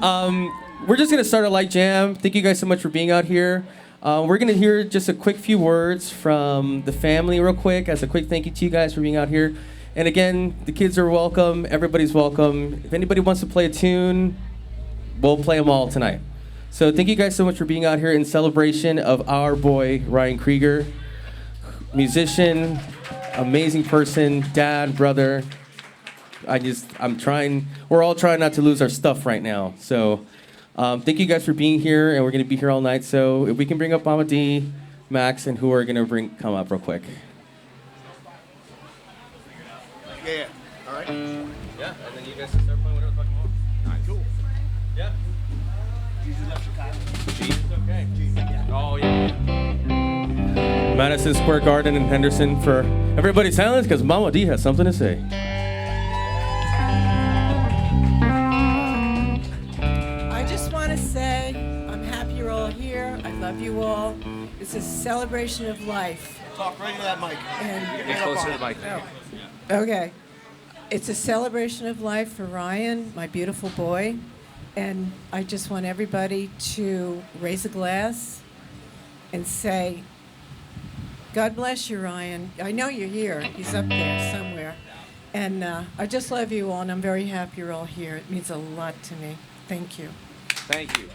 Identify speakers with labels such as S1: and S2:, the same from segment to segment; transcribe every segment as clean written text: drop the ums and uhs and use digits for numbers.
S1: We're just gonna start a light jam. Thank you guys so much for being out here. We're gonna hear just a quick few words from the family real quick as a quick thank you to you guys for being out here. And again, the kids are welcome, everybody's welcome. If anybody wants to play a tune, we'll play them all tonight. So thank you guys so much for being out here in celebration of our boy, Ryan Krieger. Musician, amazing person, dad, brother. We're all trying not to lose our stuff right now. So thank you guys for being here, and we're gonna be here all night. So if we can bring up Mama D, Max, and who are gonna come up real quick.
S2: Yeah. All right.
S1: Yeah, and then you guys can start playing whatever the fuck you want.
S2: All right, cool.
S1: Yeah.
S2: G left Chicago.
S1: G is okay.
S2: G, yeah.
S1: Oh, yeah. Madison Square Garden in Henderson for everybody's silence because Mama D has something to say.
S3: I just want to say I'm happy you're all here. I love you all. It's a celebration of life.
S2: Talk right into that mic.
S3: And
S2: Get closer to the mic.
S3: okay. It's a celebration of life for Ryan, my beautiful boy. And I just want everybody to raise a glass and say, God bless you, Ryan. I know you're here. He's up there somewhere. And I just love you all, and I'm very happy you're all here. It means a lot to me. Thank you.
S4: Thank you.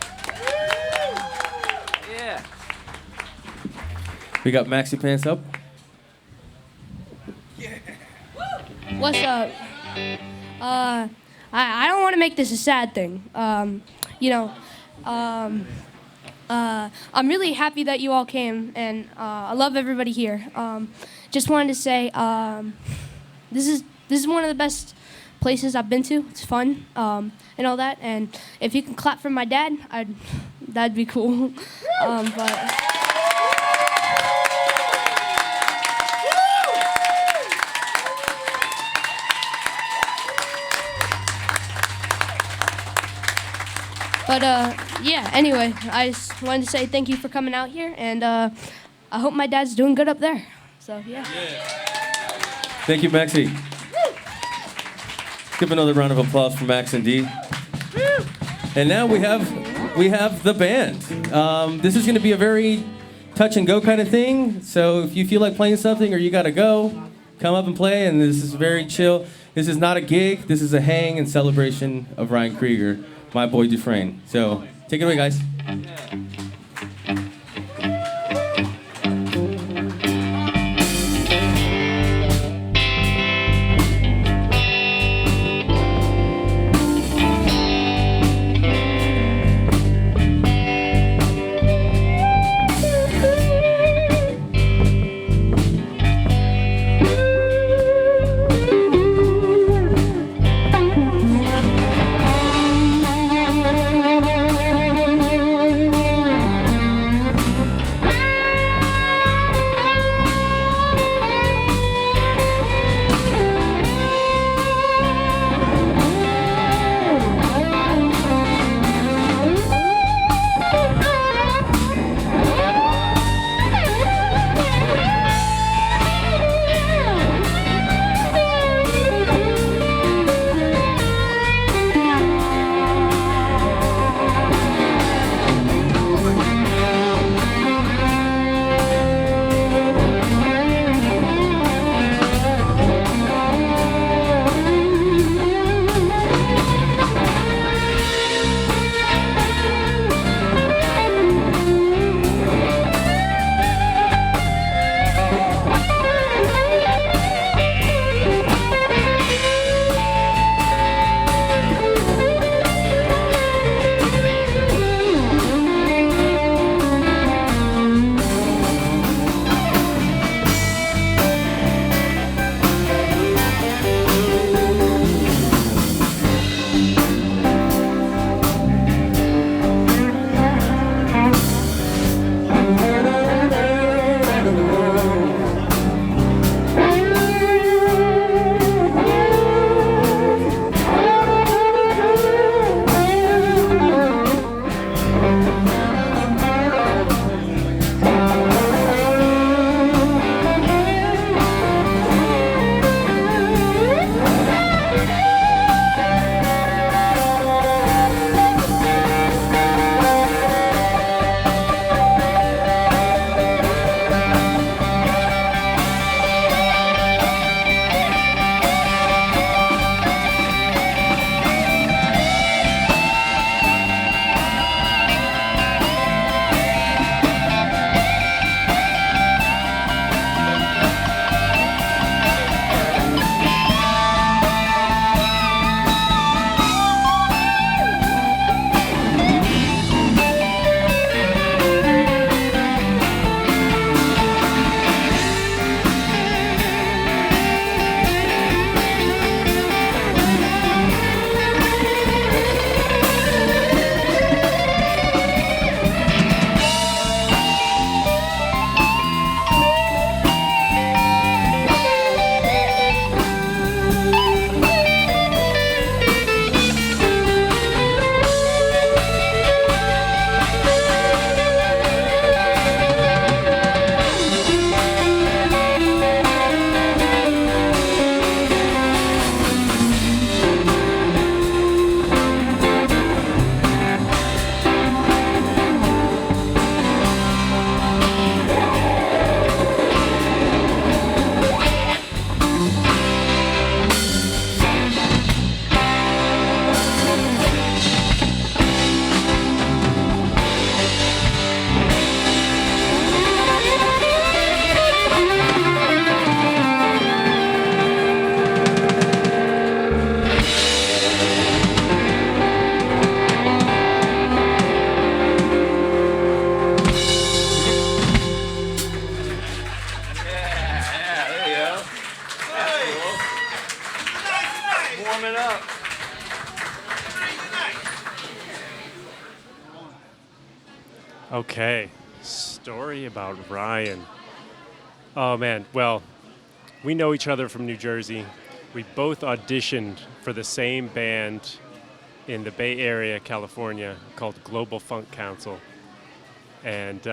S4: Yeah.
S1: We got Maxi Pants up.
S5: What's up? I don't want to make this a sad thing. I'm really happy that you all came, and I love everybody here. Just wanted to say, this is one of the best places I've been to. It's fun, and all that. And if you can clap for my dad, that'd be cool. But yeah, anyway, I just wanted to say thank you for coming out here, and I hope my dad's doing good up there. So, yeah.
S1: Thank you, Maxie. Give another round of applause for Max and D. And now we have the band. This is going to be a very touch and go kind of thing. So if you feel like playing something or you got to go, come up and play. And this is very chill. This is not a gig. This is a hang and celebration of Ryan Krieger, my boy Dufresne. So take it away, guys.
S4: coming up. Okay, story about Ryan. Oh man, well, we know each other from New Jersey. We both auditioned for the same band in the Bay Area, California, called Global Funk Council. And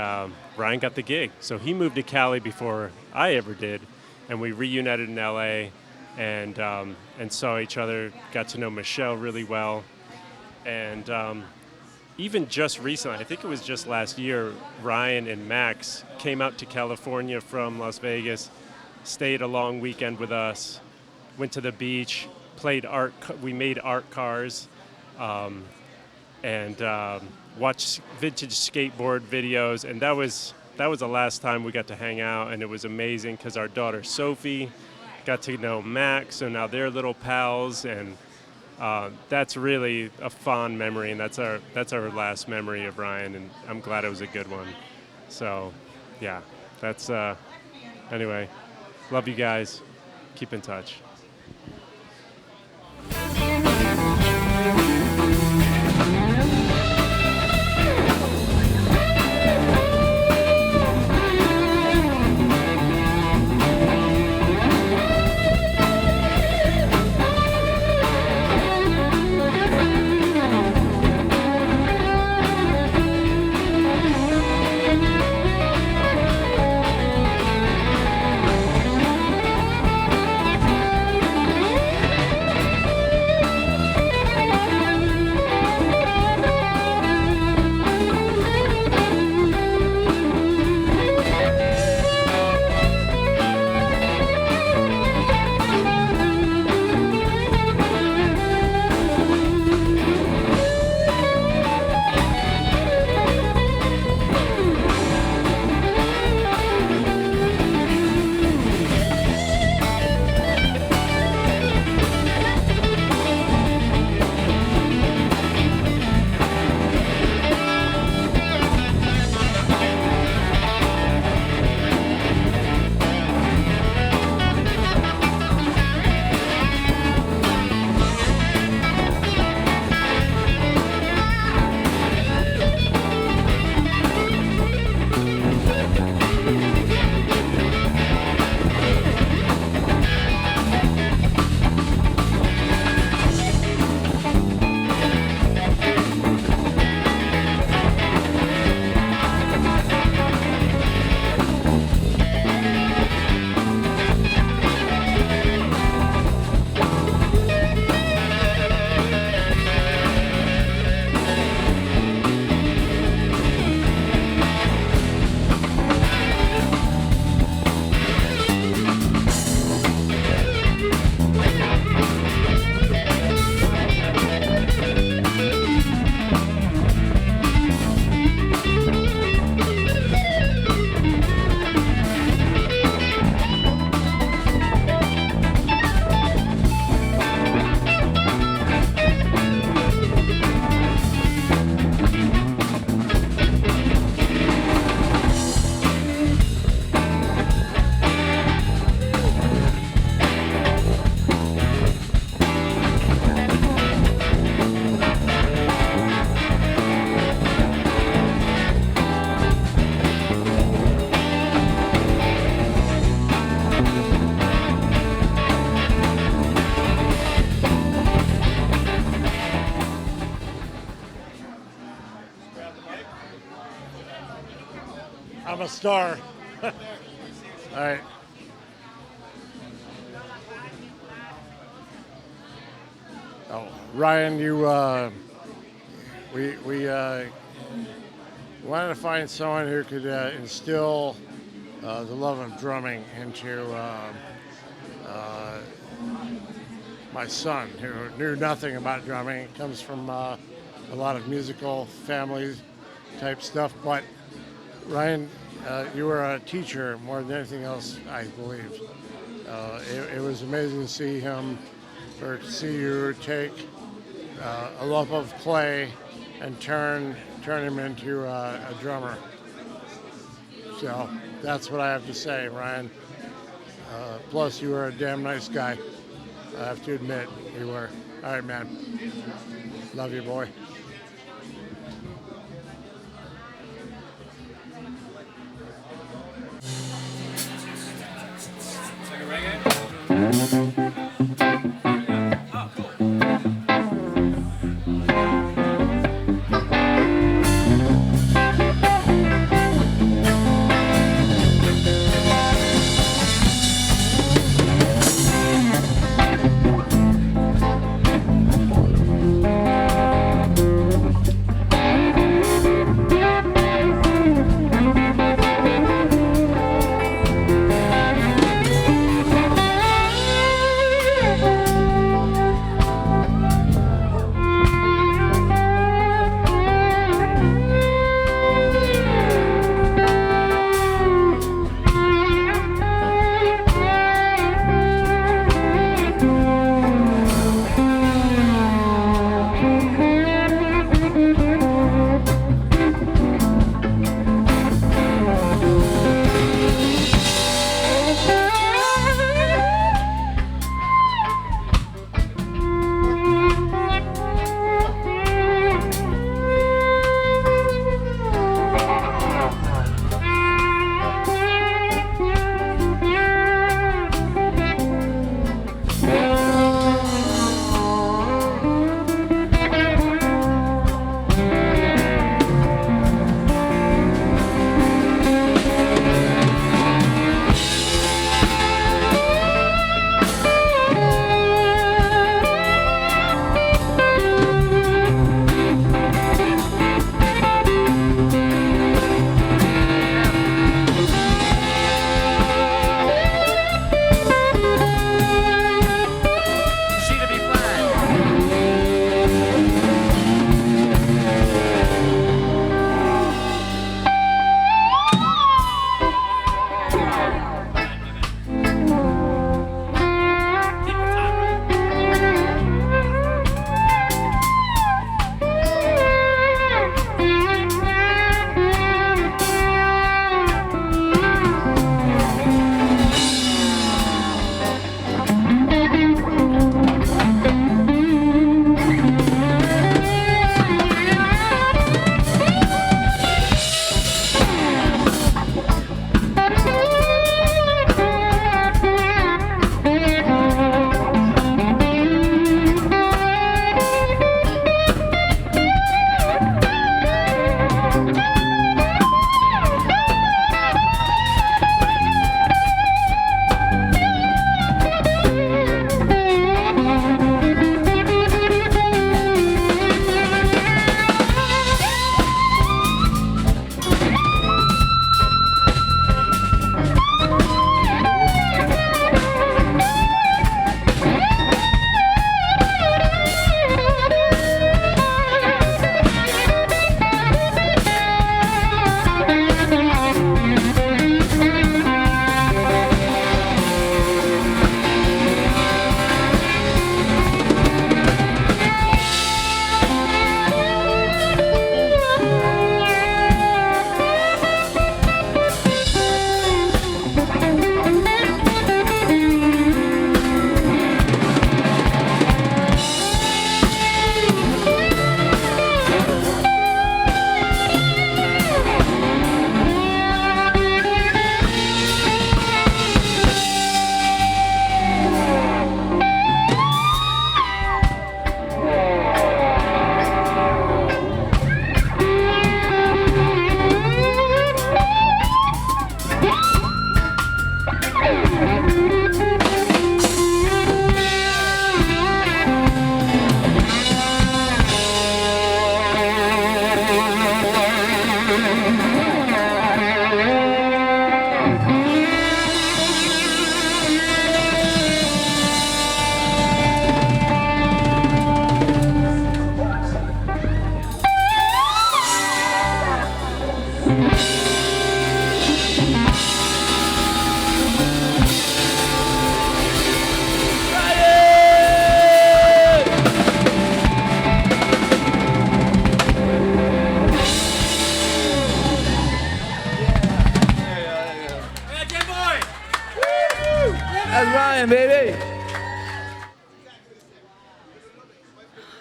S4: Ryan got the gig. So he moved to Cali before I ever did, and we reunited in LA and saw each other, got to know Michelle really well. And even just recently, I think it was just last year, Ryan and Max came out to California from Las Vegas, stayed a long weekend with us, went to the beach, played art. We made art cars, and watched vintage skateboard videos. And that was the last time we got to hang out, and it was amazing because our daughter Sophie got to know Max, so now they're little pals, and that's really a fond memory, and that's our last memory of Ryan, and I'm glad it was a good one. So, yeah, that's anyway. Love you guys. Keep in touch.
S6: I'm a star. All right. Oh, Ryan, we wanted to find someone who could instill the love of drumming into my son, who knew nothing about drumming. He comes from a lot of musical families type stuff, but Ryan, you were a teacher more than anything else, I believe. It was amazing to see him, or to see you take a love of clay and turn him into a drummer. So that's what I have to say, Ryan. Plus, you were a damn nice guy. I have to admit, you were. All right, man. Love you, boy.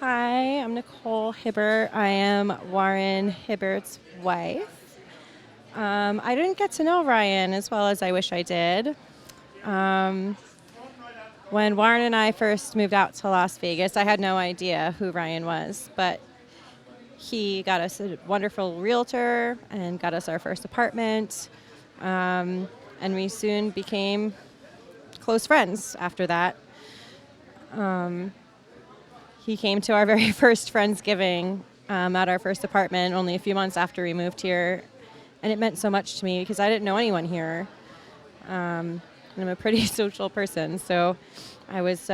S7: Hi, I'm Nicole Hibbert. I am Warren Hibbert's wife. I didn't get to know Ryan as well as I wish I did. When Warren and I first moved out to Las Vegas, I had no idea who Ryan was, but he got us a wonderful realtor and got us our first apartment. And we soon became close friends after that. He came to our very first Friendsgiving at our first apartment only a few months after we moved here. And it meant so much to me because I didn't know anyone here. And I'm a pretty social person, so I was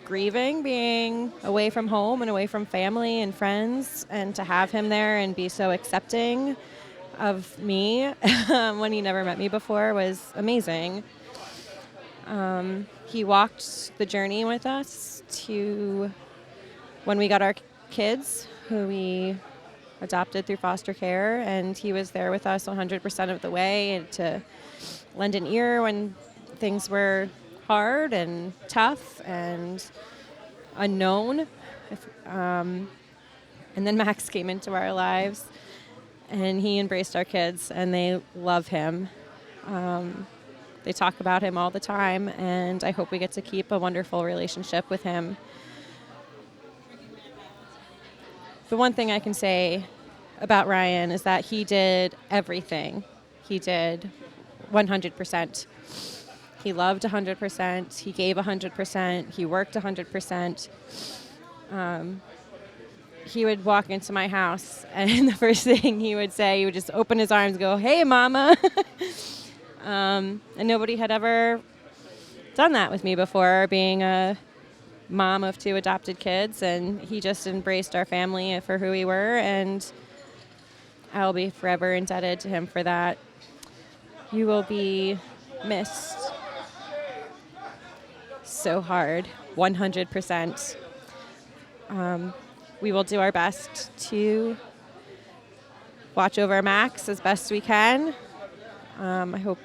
S7: grieving being away from home and away from family and friends, and to have him there and be so accepting of me when he never met me before was amazing. He walked the journey with us to when we got our kids, who we adopted through foster care, and he was there with us 100% of the way, and to lend an ear when things were hard and tough and unknown. And then Max came into our lives, and he embraced our kids, and they love him. They talk about him all the time, and I hope we get to keep a wonderful relationship with him. The one thing I can say about Ryan is that he did everything. He did 100%. He loved 100%. He gave 100%. He worked 100%. He would walk into my house, and the first thing he would say, he would just open his arms and go, "Hey, Mama." And nobody had ever done that with me before, being a mom of 2 adopted kids, and he just embraced our family for who we were, and I'll be forever indebted to him for that. You will be missed so hard, 100%. We will do our best to watch over Max as best we can. I hope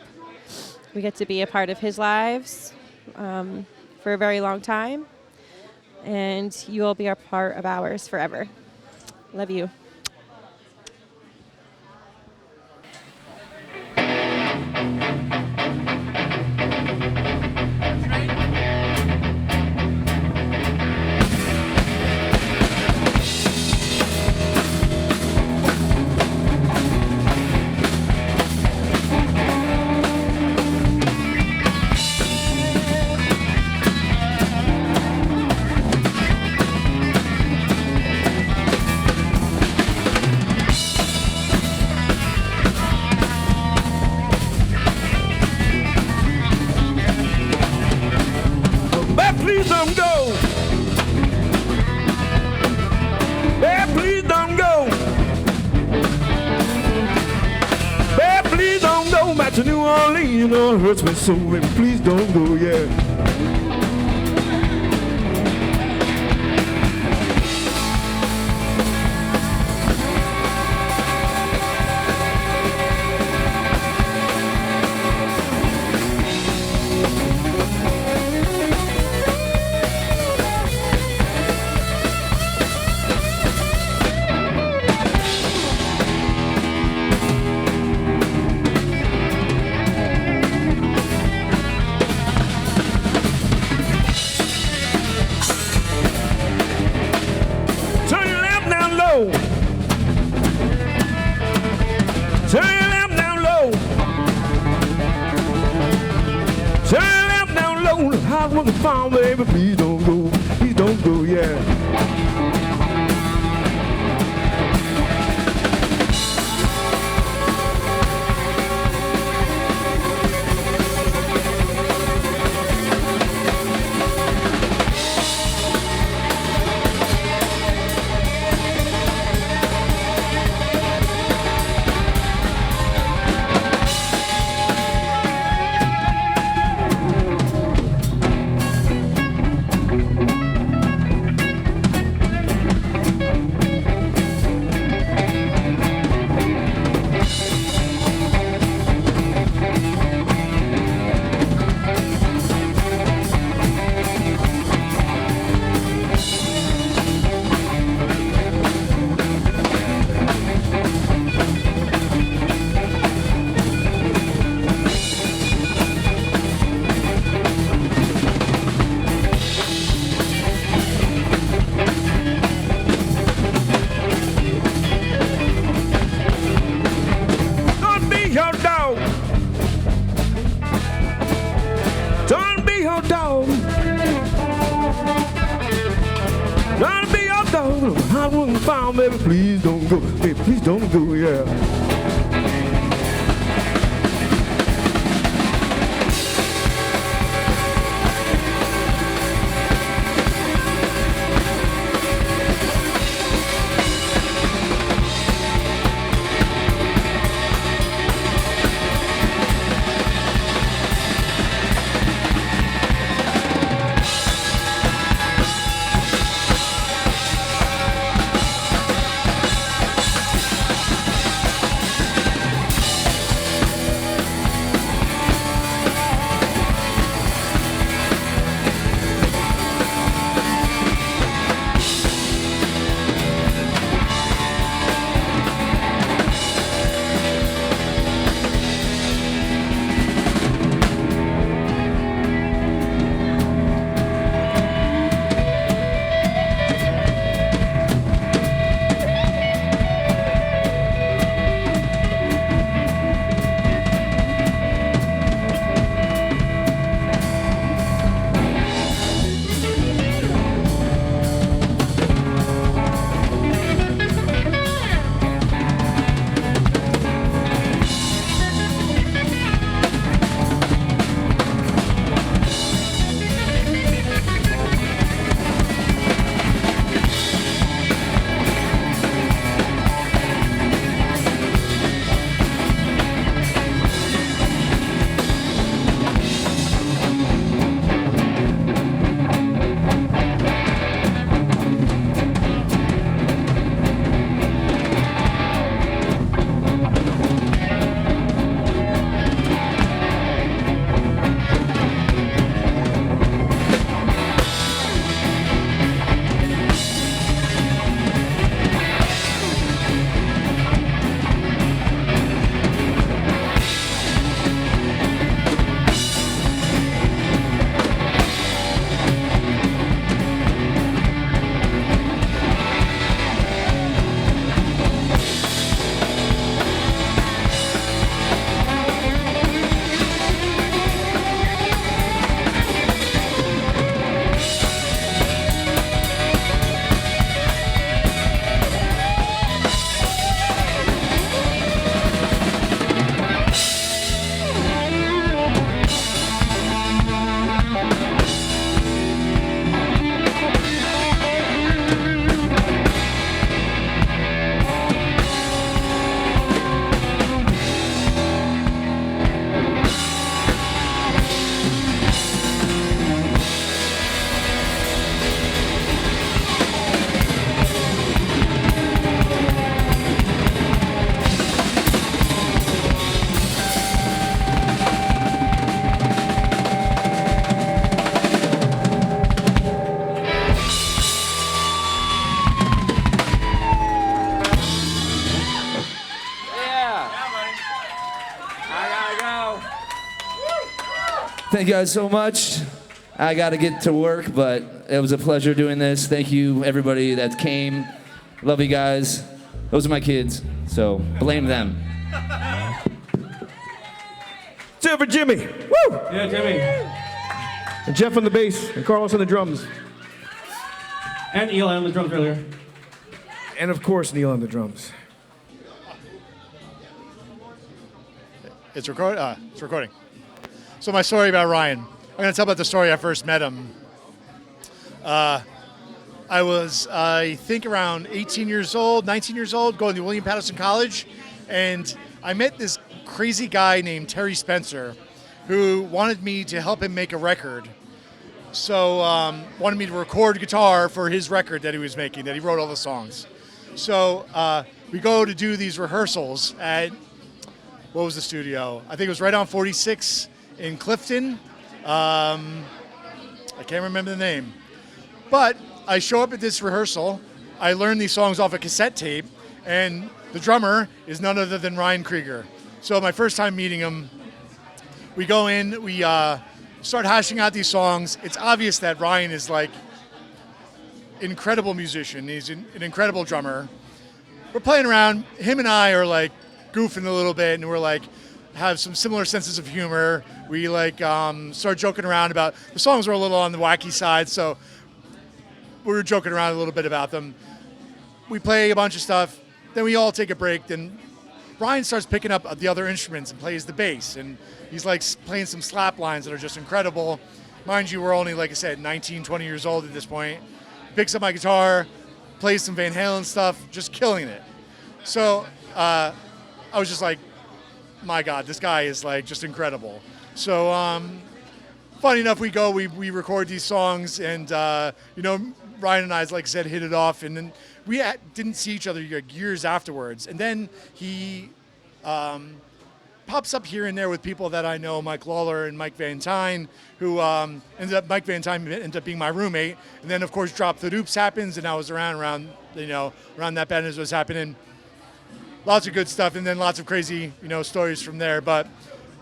S7: we get to be a part of his lives for a very long time. And you will be a part of ours forever. Love you.
S8: Please don't go. Hey, please don't go. Hey, please don't go back to New Orleans. You know it hurts me so. Baby, please don't go, yeah. Turn your lamp down low. Turn your lamp down low. The house was a farm, baby. Please don't go. Please don't go, yeah. hot one found, baby, please don't go. Baby, please don't go, yeah.
S9: Thank you guys so much. I got to get to work, but it was a pleasure doing this. Thank you, everybody that came. Love you guys. Those are my kids, so blame them.
S8: Two for Jimmy. Woo!
S1: Yeah, Jimmy.
S8: And Jeff on the bass, and Carlos on the drums.
S1: And Eli on the drums earlier.
S8: And of course, Neil on the drums.
S2: It's recording. So my story about Ryan. I'm going to tell about the story I first met him. I was, I think, around 18 years old, 19 years old, going to William Patterson College, and I met this crazy guy named Terry Spencer, who wanted me to help him make a record. So wanted me to record guitar for his record that he was making, that he wrote all the songs. So we go to do these rehearsals at, what was the studio? I think it was right on 46 in Clifton. I can't remember the name. But I show up at this rehearsal. I learn these songs off a cassette tape, and the drummer is none other than Ryan Krieger. So my first time meeting him, we go in, we start hashing out these songs. It's obvious that Ryan is like incredible musician. He's an incredible drummer. We're playing around. Him and I are like goofing a little bit, and we're like have some similar senses of humor. We like start joking around about the songs were a little on the wacky side, so we were joking around a little bit about them. we play a bunch of stuff. Then we all take a break. Then Ryan starts picking up the other instruments and plays the bass. And he's like playing some slap lines that are just incredible. Mind you, we're only, like I said, 19, 20 years old at this point. Picks up my guitar, plays some Van Halen stuff, just killing it. So I was just like, my God, this guy is like just incredible. So funny enough, we record these songs, and Ryan and I, like I said, hit it off, and then we didn't see each other years afterwards. And then he pops up here and there with people that I know, Mike Lawler and Mike Van Tyne, who Mike Van Tyne ended up being my roommate. And then, of course, Drop the Dupes happens, and I was around that band as it was happening. Lots of good stuff, and then lots of crazy, stories from there. But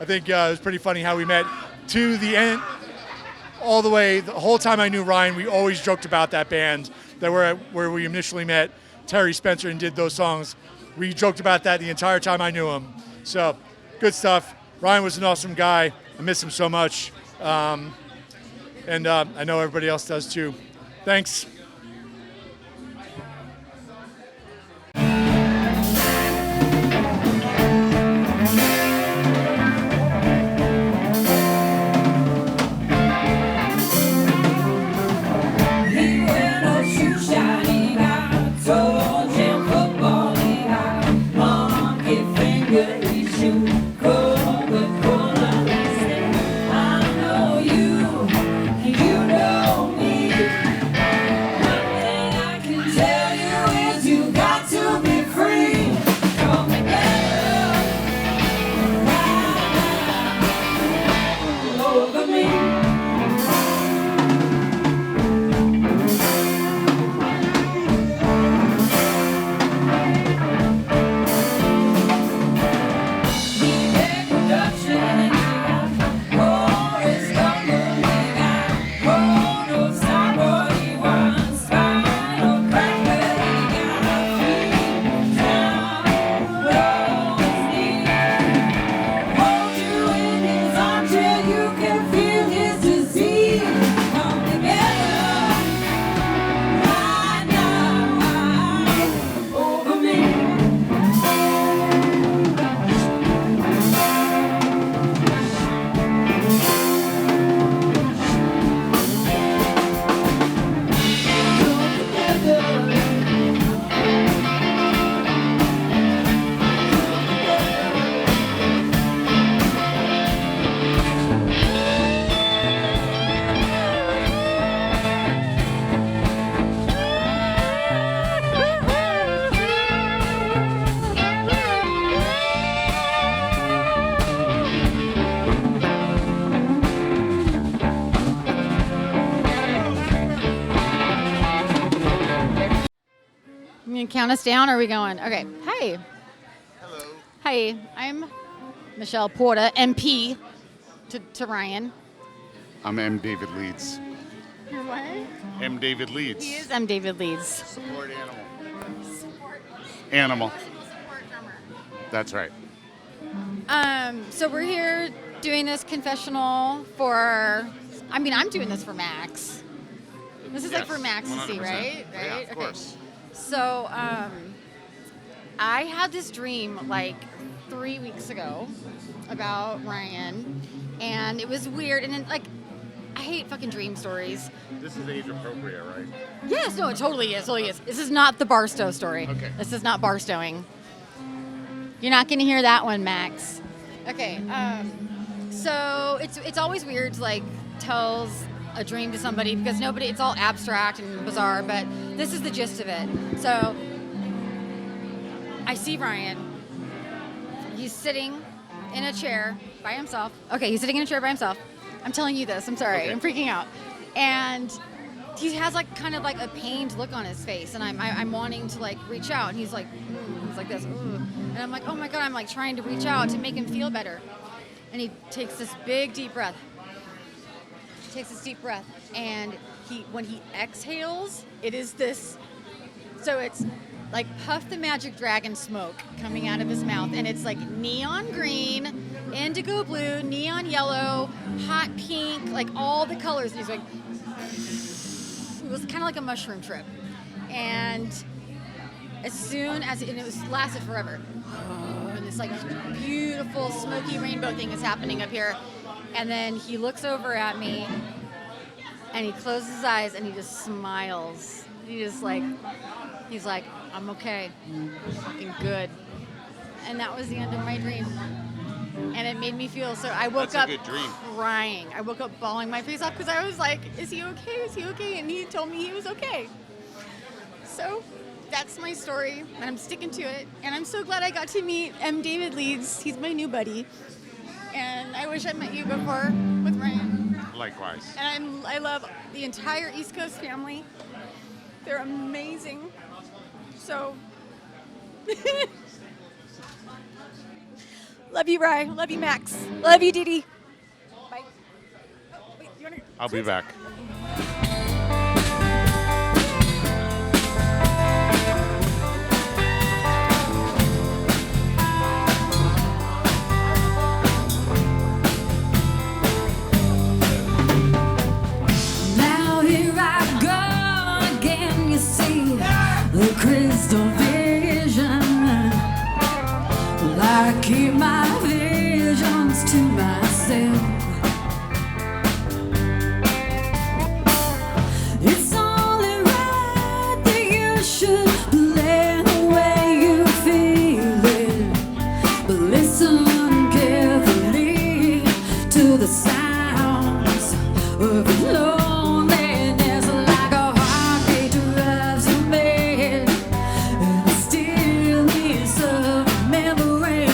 S2: I think it was pretty funny how we met to the end, all the way. The whole time I knew Ryan, we always joked about that band that where we initially met Terry Spencer and did those songs. We joked about that the entire time I knew him. So good stuff. Ryan was an awesome guy. I miss him so much. And I know everybody else does too. Thanks.
S10: Count us down, or are we going? Okay. Hi. Hello. Hi, I'm Michelle Porter, MP to Ryan.
S11: I'm M. David Leeds.
S10: You're what?
S11: M. David Leeds.
S10: He is M. David Leeds.
S11: Support animal. That's right.
S10: So we're here doing this confessional for, I'm doing this for Max. This is like for Max to see,
S11: 100%.
S10: right?
S11: Yeah, of course.
S10: So, I had this dream like 3 weeks ago about Ryan, and it was weird. And then, I hate fucking dream stories.
S11: This is age appropriate, right?
S10: Yes, no, it totally is. This is not the Barstow story.
S11: Okay.
S10: This is not Barstowing. You're not going to hear that one, Max. Okay. So it's always weird to tell a dream to somebody because it's all abstract and bizarre, but this is the gist of it. So I see Ryan. He's sitting in a chair by himself. Okay, he's sitting in a chair by himself. I'm telling you this. I'm sorry. Okay. I'm freaking out. And he has kind of a pained look on his face, and I'm wanting to reach out, and he's like this, and I'm like, oh my God, I'm trying to reach out to make him feel better, and he takes this big deep breath. And when he exhales, it is this. So it's like Puff the Magic Dragon smoke coming out of his mouth, and it's neon green, indigo blue, neon yellow, hot pink, all the colors. And he's it was kind of like a mushroom trip. And as soon as and it was lasted forever. And this like beautiful smoky rainbow thing is happening up here, and then he looks over at me, and he closes his eyes and he just smiles. He's like, I'm okay, I'm fucking good, and that was the end of my dream. And it made me feel so. I woke up crying. I woke up bawling my face off because I was like, "Is he okay? Is he okay?" And he told me he was okay. So that's my story, and I'm sticking to it. And I'm so glad I got to meet M. David Leeds. He's my new buddy, and I wish I met you before with Ryan.
S11: Likewise.
S10: And I love the entire East Coast family. They're amazing. So. Love you, Rye. Love you, Max. Love you, Didi. Bye. Oh, wait, you wanna...
S11: I'll be back.
S12: Now here I go again, you see, the crystal vision. I keep my visions to myself. It's only right that you should play the way you feel it. But listen carefully to the sounds of loneliness, like a heartbeat drives you mad, and the stillness of memory.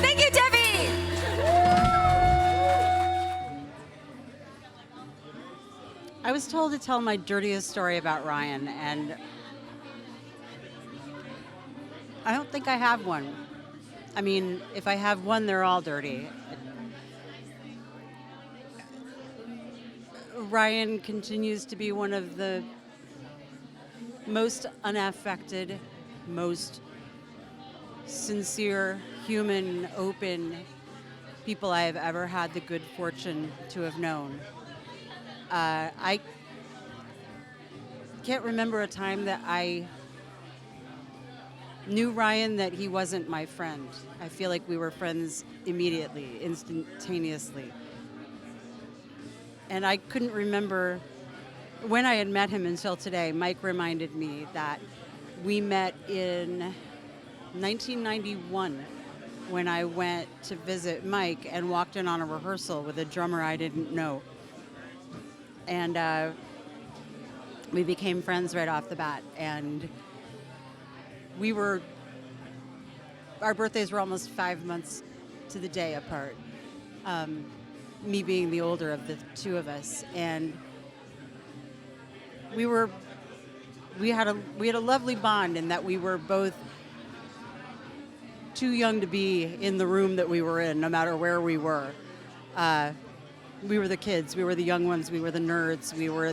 S10: Thank you, Debbie.
S13: I was told to tell my dirtiest story about Ryan, and I don't think I have one. I mean, if I have one, they're all dirty. Ryan continues to be one of the most unaffected, most sincere, human, open people I have ever had the good fortune to have known. I can't remember a time that I knew Ryan that he wasn't my friend. I feel like we were friends immediately, instantaneously. And I couldn't remember when I had met him until today. Mike reminded me that we met in 1991 when I went to visit Mike and walked in on a rehearsal with a drummer I didn't know. And we became friends right off the bat. And our birthdays were almost 5 months to the day apart. Me being the older of the two of us. And we had a lovely bond in that we were both too young to be in the room that we were in, no matter where we were. We were the kids, we were the young ones, we were the nerds, we were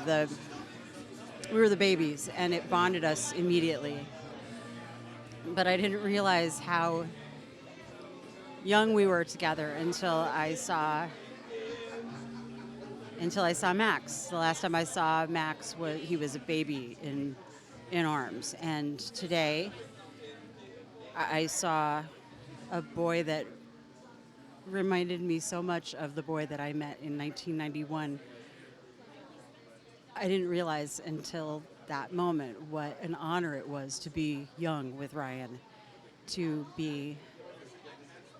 S13: the babies, and it bonded us immediately. But I didn't realize how young we were together until I saw Max. The last time I saw Max, he was a baby in arms. And today, I saw a boy that reminded me so much of the boy that I met in 1991. I didn't realize until that moment what an honor it was to be young with Ryan, to be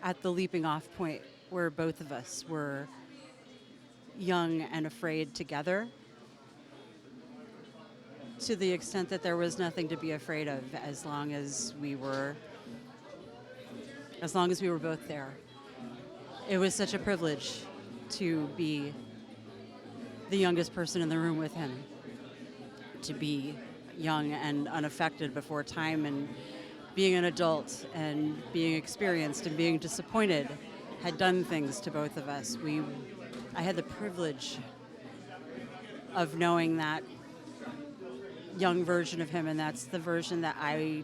S13: at the leaping off point where both of us were young and afraid together, to the extent that there was nothing to be afraid of as long as we were both there. It was such a privilege to be the youngest person in the room with him, to be young and unaffected before time, and being an adult and being experienced and being disappointed had done things to both of us. I had the privilege of knowing that young version of him, and that's the version that I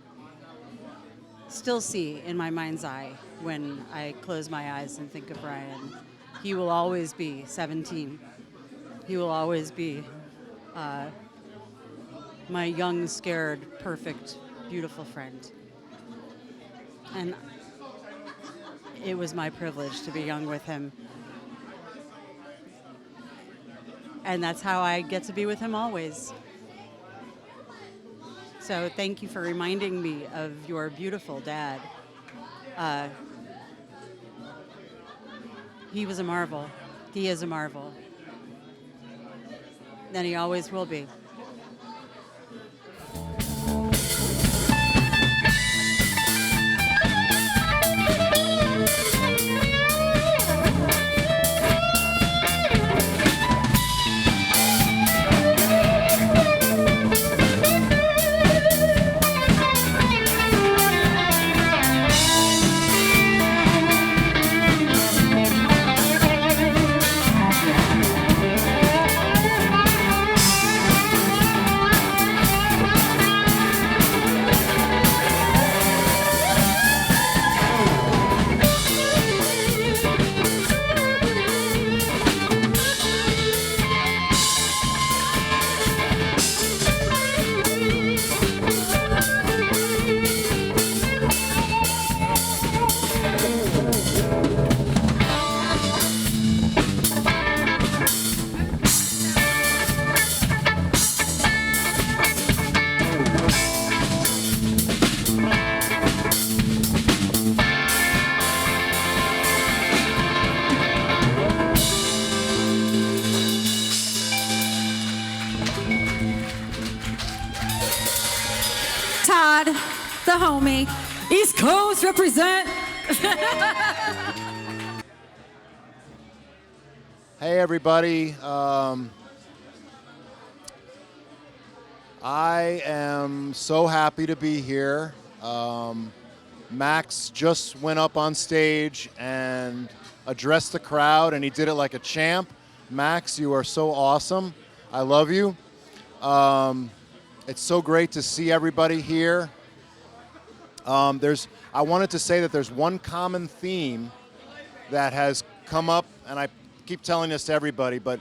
S13: still see in my mind's eye when I close my eyes and think of Ryan. He will always be 17. He will always be my young, scared, perfect, beautiful friend. And it was my privilege to be young with him. And that's how I get to be with him always. So thank you for reminding me of your beautiful dad. He was a marvel. He is a marvel. And he always will be.
S12: Todd, the homie. East Coast represent.
S14: Hey, everybody. I am so happy to be here. Max just went up on stage and addressed the crowd, and he did it like a champ. Max, you are so awesome. I love you. It's so great to see everybody here. I wanted to say that there's one common theme that has come up, and I keep telling this to everybody, but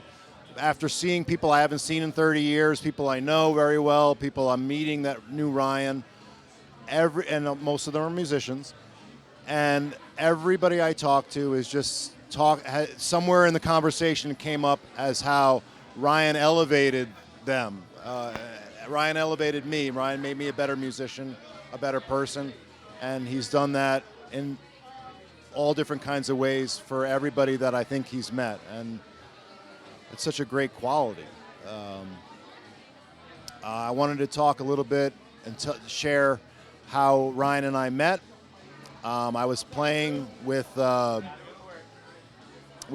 S14: after seeing people I haven't seen in 30 years, people I know very well, people I'm meeting that knew Ryan, and most of them are musicians, and everybody I talk to is just somewhere in the conversation it came up as how Ryan elevated them. Ryan elevated me. Ryan made me a better musician, a better person, and he's done that in all different kinds of ways for everybody that I think he's met, and it's such a great quality. I wanted to talk a little bit and share how Ryan and I met. I was playing with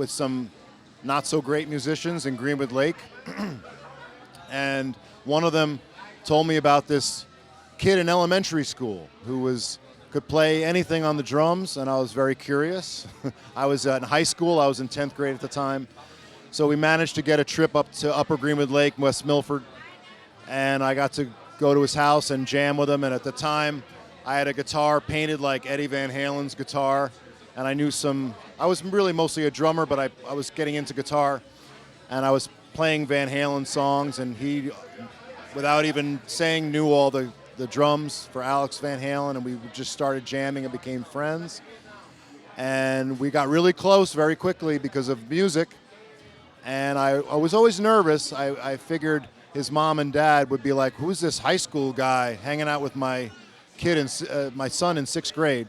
S14: some not so great musicians in Greenwood Lake, and one of them told me about this kid in elementary school who could play anything on the drums, and I was very curious. I was in high school. I was in 10th grade at the time. So we managed to get a trip up to Upper Greenwood Lake, West Milford, and I got to go to his house and jam with him. And at the time, I had a guitar painted like Eddie Van Halen's guitar, and I knew I was really mostly a drummer, but I was getting into guitar, and I was playing Van Halen songs, and he, without even saying, knew all the drums for Alex Van Halen, and we just started jamming and became friends. And we got really close very quickly because of music. And I was always nervous. I figured his mom and dad would be like, who's this high school guy hanging out with my my son in 6th grade?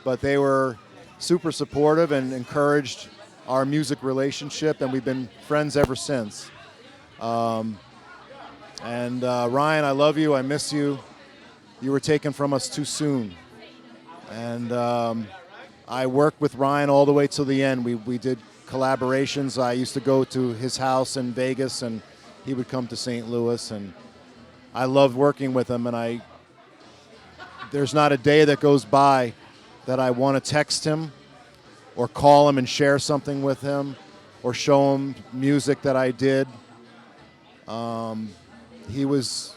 S14: But they were super supportive and encouraged our music relationship, and we've been friends ever since. Ryan, I love you. I miss you. You were taken from us too soon. And I worked with Ryan all the way till the end. We did collaborations. I used to go to his house in Vegas, and he would come to St. Louis, and I loved working with him. And there's not a day that goes by that I want to text him or call him and share something with him or show him music that I did. He was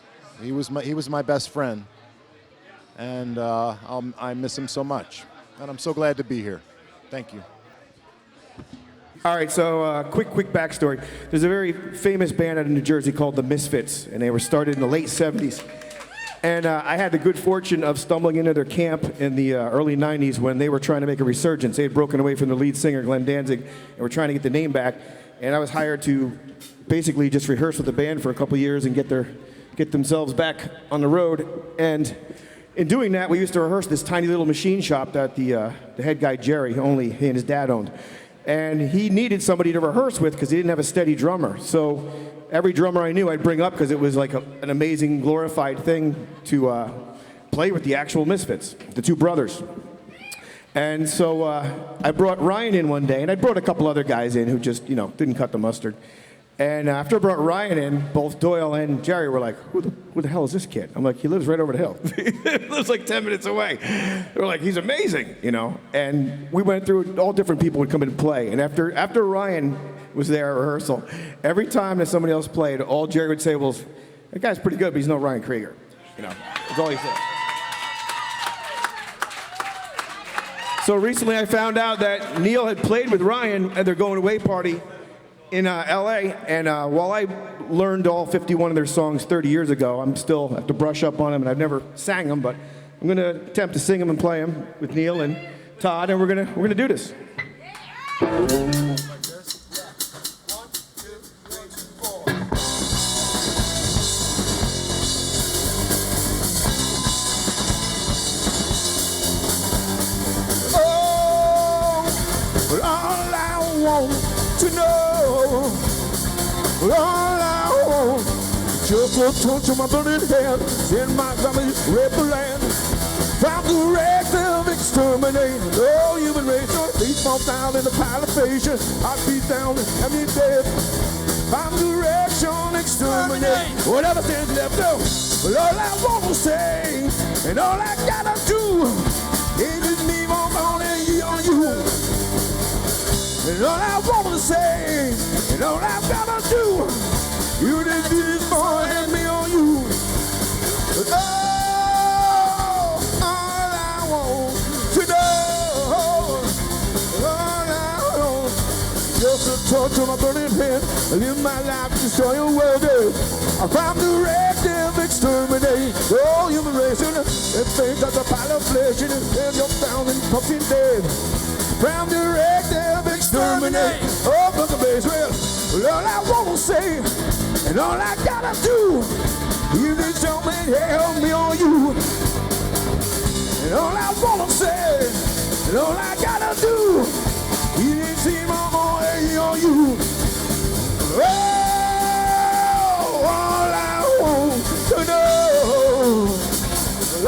S14: my best friend, and I miss him so much. And I'm so glad to be here. Thank you.
S8: All right, so quick backstory. There's a very famous band out of New Jersey called the Misfits, and they were started in the late 70s. And I had the good fortune of stumbling into their camp in the early 90s when they were trying to make a resurgence. They had broken away from their lead singer, Glenn Danzig, and were trying to get the name back. And I was hired to basically just rehearse with the band for a couple years and get themselves back on the road. And in doing that, we used to rehearse this tiny little machine shop that the head guy, Jerry, only he and his dad owned. And he needed somebody to rehearse with because he didn't have a steady drummer. So every drummer I knew I'd bring up because it was like an amazing glorified thing to play with the actual Misfits, the two brothers. And so I brought Ryan in one day, and I brought a couple other guys in who just, didn't cut the mustard. And after I brought Ryan in, both Doyle and Jerry were like, who the hell is this kid? I'm like, he lives right over the hill. He lives like 10 minutes away. They were like, he's amazing, And we went through, all different people would come in and play. And after Ryan was there at rehearsal, every time that somebody else played, all Jerry would say was, that guy's pretty good, but he's no Ryan Krieger. That's all he said. So recently I found out that Neil had played with Ryan at their going away party in LA, and while I learned all 51 of their songs 30 years ago, I'm still have to brush up on them, and I've never sang them, but I'm gonna attempt to sing them and play them with Neil and Todd, and we're gonna do this.
S15: All I want, just a touch of my burning hand in my gummy rebel land. From the wreck of exterminate all human race. Feet fall down in the pile of fascia. I beat down and be dead. From the direction exterminate whatever stands left out. But all I want to say and all I gotta do is just me on you. And all I want to say, and all I've got to do, you just do this boy and me on you. Oh, all I want to know, all I want, just a touch of my burning hand, I live my life to destroy your world. I found the reactive exterminate all human race, and things like a pile of flesh, and you're found and pumping dead. from directive exterminate. Oh, from the base. Well, all I wanna say, and all I gotta do, is this gentleman help me on you. And all I wanna say, and all I gotta do, is this see my boy on you. Oh, all I want to know,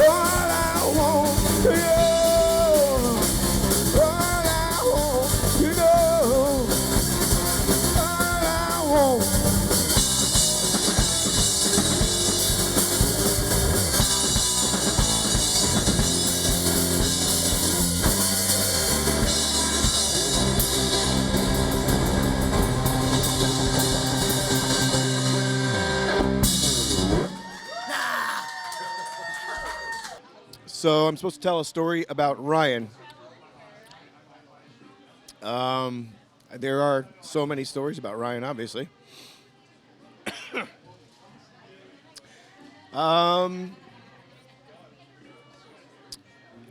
S15: all I want to know, all I want to know, all I want.
S8: So I'm supposed to tell a story about Ryan. There are so many stories about Ryan, obviously.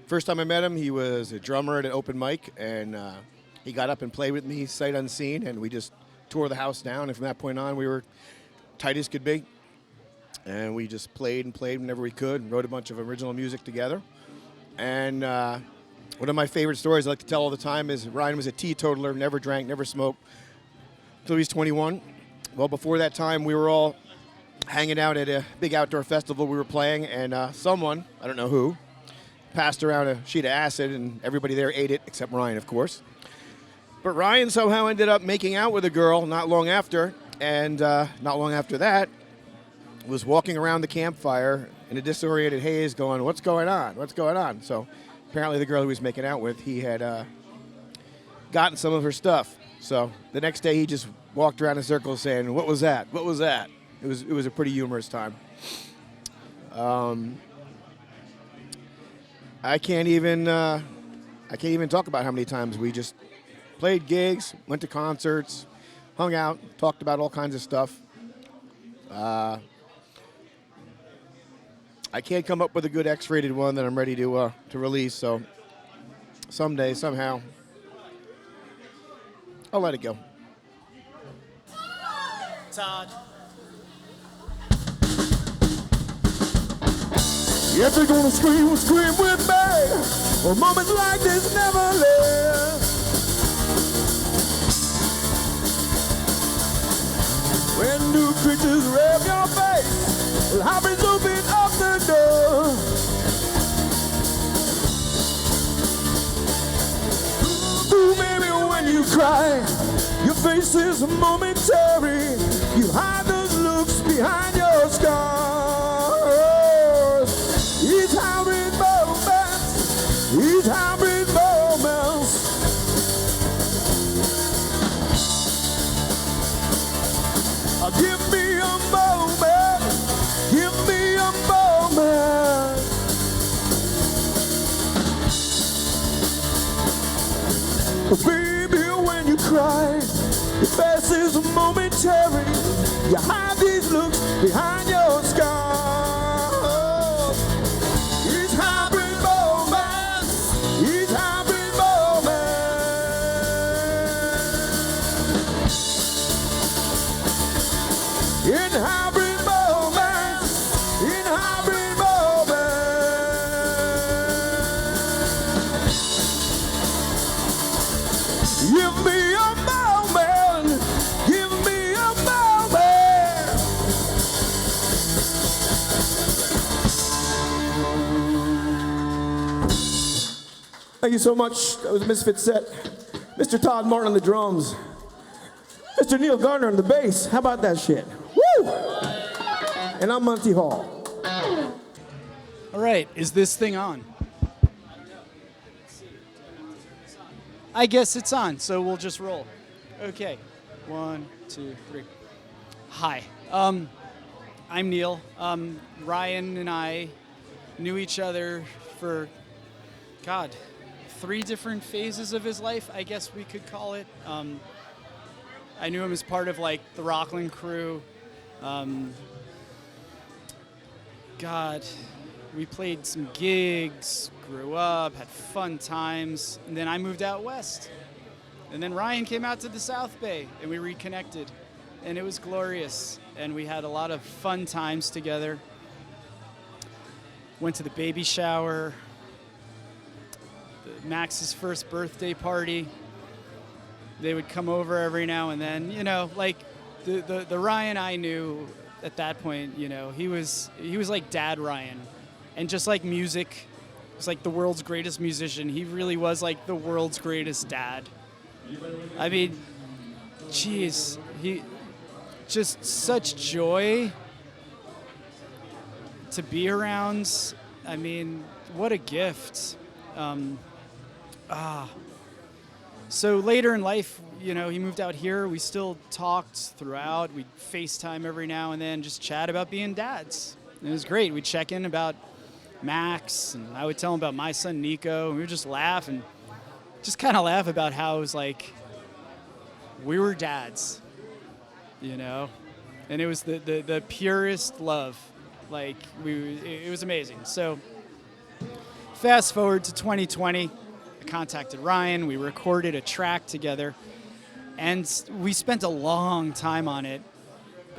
S8: First time I met him, he was a drummer at an open mic, and he got up and played with me sight unseen, and we just tore the house down. And from that point on, we were tight as could be. And we just played and played whenever we could and wrote a bunch of original music together. And one of my favorite stories I like to tell all the time is Ryan was a teetotaler, never drank, never smoked, until he was 21. Well, before that time, we were all hanging out at a big outdoor festival we were playing, and someone, I don't know who, passed around a sheet of acid, and everybody there ate it, except Ryan, of course. But Ryan somehow ended up making out with a girl not long after, and not long after that, was walking around the campfire in a disoriented haze going, what's going on? What's going on? So apparently the girl he was making out with, he had gotten some of her stuff. So the next day he just walked around in circles saying, what was that? What was that? It was a pretty humorous time. I can't even talk about how many times we just played gigs, went to concerts, hung out, talked about all kinds of stuff. I can't come up with a good X-rated one that I'm ready to release, so someday, somehow, I'll let it go.
S15: Todd. If they're gonna scream, we'll scream with me. Well, moments like this never live. When new creatures rub your face, well, hobbies open up the door. Ooh, baby, when you cry, your face is momentary. You hide those looks behind your scars. Each hybrid moments, each hybrid moments. Give me a moment, give me a moment. Baby, when you cry, your face is momentary. You hide these looks behind your scars. Each hybrid moment, each hybrid moment. In hybrid moments, in hybrid moments. Give me a moment, give me a moment. Thank you so much. That was a Misfit set. Mr. Todd Martin on the drums. Mr. Neil Gardner on the bass. How about that shit? Woo! And I'm Monty Hall.
S16: All right, is this thing on? I guess it's on, so we'll just roll. Okay, 1, 2, 3. Hi, I'm Neil. Ryan and I knew each other for, God, 3 different phases of his life, I guess we could call it. I knew him as part of like the Rockland crew. God, we played some gigs, grew up, had fun times, and then I moved out west. And then Ryan came out to the South Bay, and we reconnected, and it was glorious, and we had a lot of fun times together. Went to the baby shower, Max's first birthday party. They would come over every now and then, you know, like the Ryan I knew at that point, you know, he was like Dad Ryan. And just like music, he was like the world's greatest musician. He really was like the world's greatest dad. I mean, geez, he just such joy to be around. I mean, what a gift. So later in life, you know, he moved out here. We still talked throughout. We'd FaceTime every now and then, just chat about being dads. It was great. We'd check in about Max, and I would tell him about my son Nico, and we would just laugh and just kind of laugh about how it was like we were dads, you know, and it was the purest love. Like it was amazing. So fast forward to 2020, I contacted Ryan. We recorded a track together, and we spent a long time on it.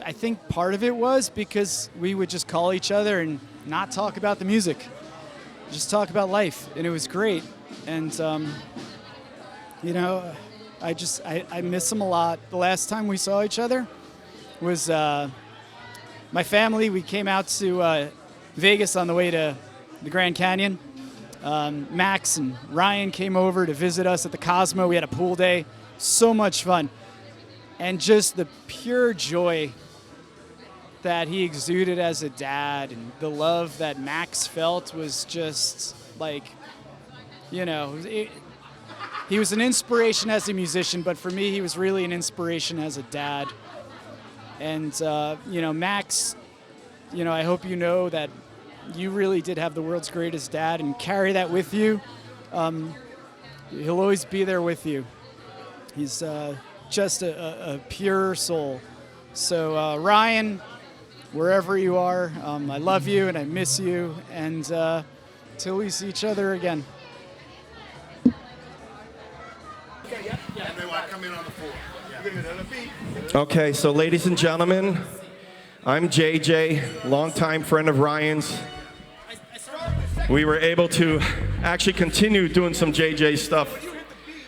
S16: I think part of it was because we would just call each other and not talk about the music, just talk about life, and it was great. And you know, I miss him a lot. The last time we saw each other was my family. We came out to Vegas on the way to the Grand Canyon. Max and Ryan came over to visit us at the Cosmo. We had a pool day, so much fun, and just the pure joy that he exuded as a dad, and the love that Max felt was just like, you know, he was an inspiration as a musician, but for me, he was really an inspiration as a dad. And, you know, Max, you know, I hope you know that you really did have the world's greatest dad, and carry that with you. He'll always be there with you. He's just a pure soul. So, Ryan, wherever you are, I love you and I miss you, and till we see each other again.
S8: Okay, so ladies and gentlemen, I'm JJ, longtime friend of Ryan's. We were able to actually continue doing some JJ stuff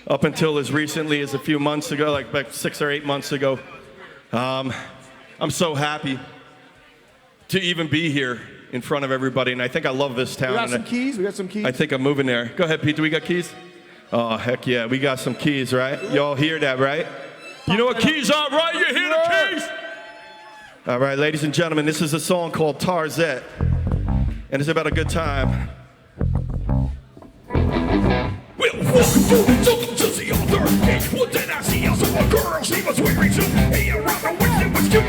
S8: up until as recently as a few months ago, like 6 or 8 months ago. I'm so happy to even be here in front of everybody, and I think I love this town. We got some keys? We got some keys? I think I'm moving there. Go ahead, Pete. Do we got keys? Oh, heck yeah. We got some keys, right? Y'all hear that, right? You know what keys are, right? You hear the keys? All right, ladies and gentlemen, this is a song called Tarzette, and it's about a good time.
S15: We'll walk through something to the other gate. Well, then I see us a girl. She was wearing some hair around the waist. It was cute.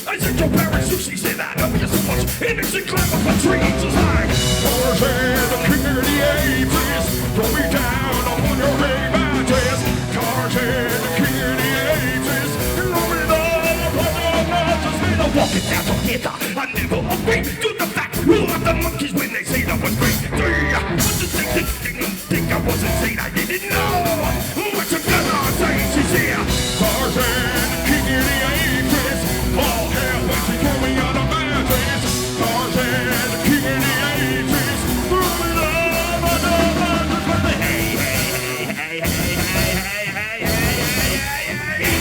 S15: I said, your parents, she said, I love you so much. And it's a climb up a tree. It's like Tarzan, the king of the apes. Throw me down on your big mattress. Tarzan, the king of the apes. Throw me down upon your mattress. And I'm walking down together. I never agree to the fact of the monkeys when they say that was great. Think I was insane, I didn't know what you're gonna say. She's here, Tarzan, king of the apes. All hell when she threw me on a mattress. Tarzan, king of the apes. Threw me down on the mattress. Hey, hey, hey, hey, hey, hey, hey, hey, hey, hey,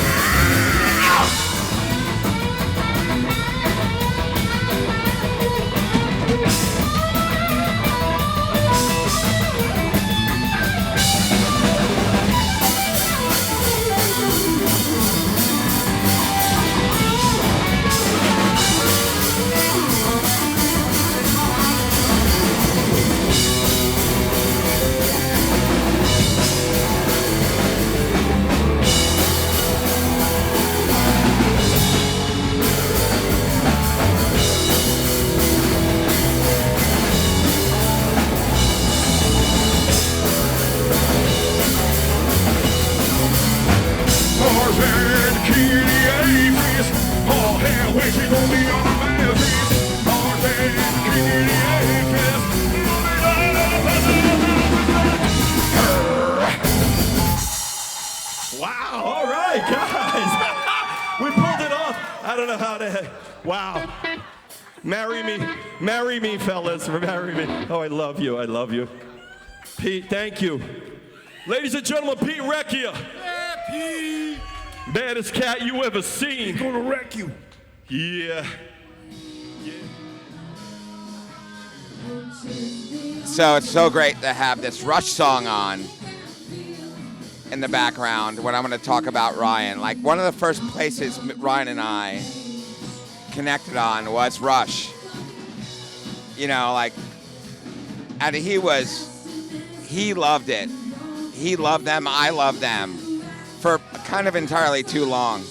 S17: don't know how to. Wow. Marry me, fellas. Marry me. Oh, I love you. I love you. Pete, thank you. Ladies and gentlemen, Pete Recchia.
S15: Yeah, Pete.
S17: Baddest cat you ever seen.
S15: He's gonna wreck you.
S17: Yeah.
S18: So it's so great to have this Rush song on in the background when I'm going to talk about Ryan. Like, one of the first places Ryan and I connected on was Rush. You know, like, and he loved it. He loved them, I loved them for kind of entirely too long.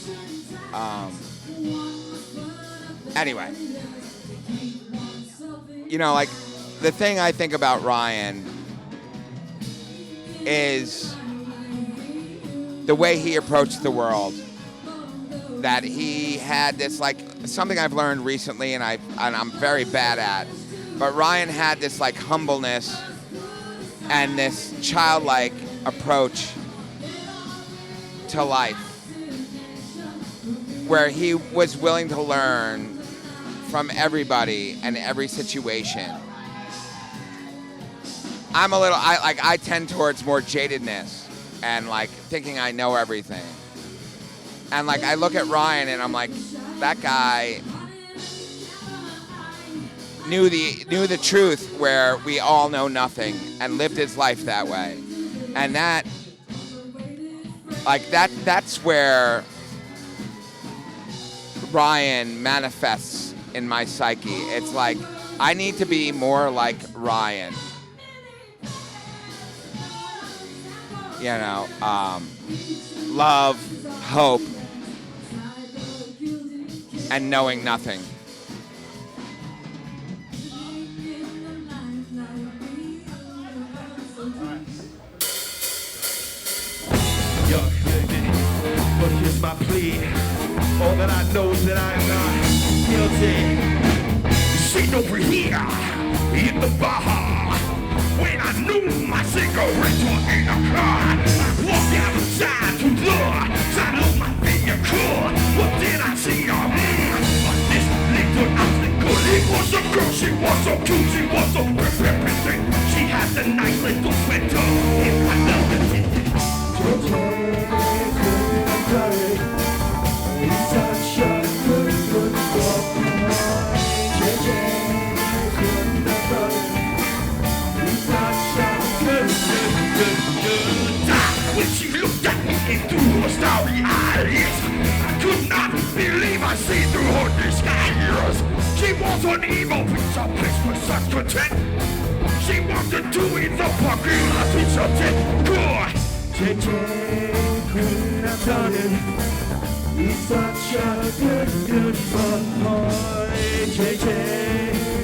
S18: Anyway, you know, like, the thing I think about Ryan is the way he approached the world. That he had this, like, something I've learned recently and I'm very bad at, but Ryan had this, like, humbleness and this childlike approach to life where he was willing to learn from everybody and every situation. I tend towards more jadedness and, like, thinking I know everything. And, like, I look at Ryan and I'm like, that guy knew the truth where we all know nothing and lived his life that way. And that's where Ryan manifests in my psyche. It's like, I need to be more like Ryan. You know, love, hope, and knowing nothing.
S15: But here's my plea. All that I know is that I'm not guilty. Sitting over here in the bar, when I knew my cigarettes were in the car, I walked outside to the side of my vehicle. What did I see? But this little obstacle, it was a girl. She was so cute, she was so represent. She had a nice little sweater in my velvet. It's such a good when she looked at me into her starry eyes, I could not believe I see through her disguise. She was an evil piece of piss with such content. She wanted to eat the parking lot piece of tit. Good. JJ couldn't have done it. He's such a good boy. JJ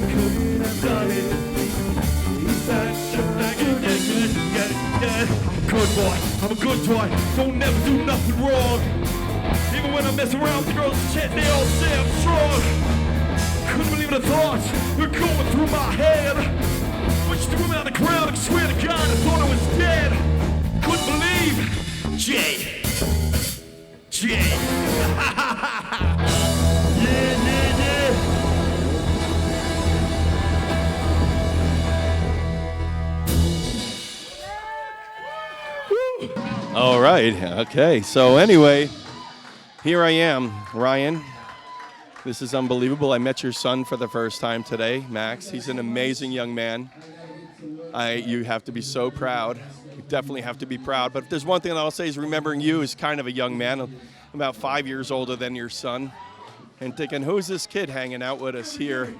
S15: couldn't have done it. He's such a good boy. I'm a good boy. Don't never do nothing wrong. Even when I mess around with girls' shit, they all say I'm strong. Couldn't believe the thoughts were going through my head. When she threw me on the ground, I swear to God, I thought I was dead. Couldn't believe Jay.
S17: All right. Okay. So anyway, here I am, Ryan. This is unbelievable. I met your son for the first time today, Max. He's an amazing young man. You have to be so proud. You definitely have to be proud. But if there's one thing that I'll say is remembering you as kind of a young man, about 5 years older than your son, and thinking, who's this kid hanging out with us here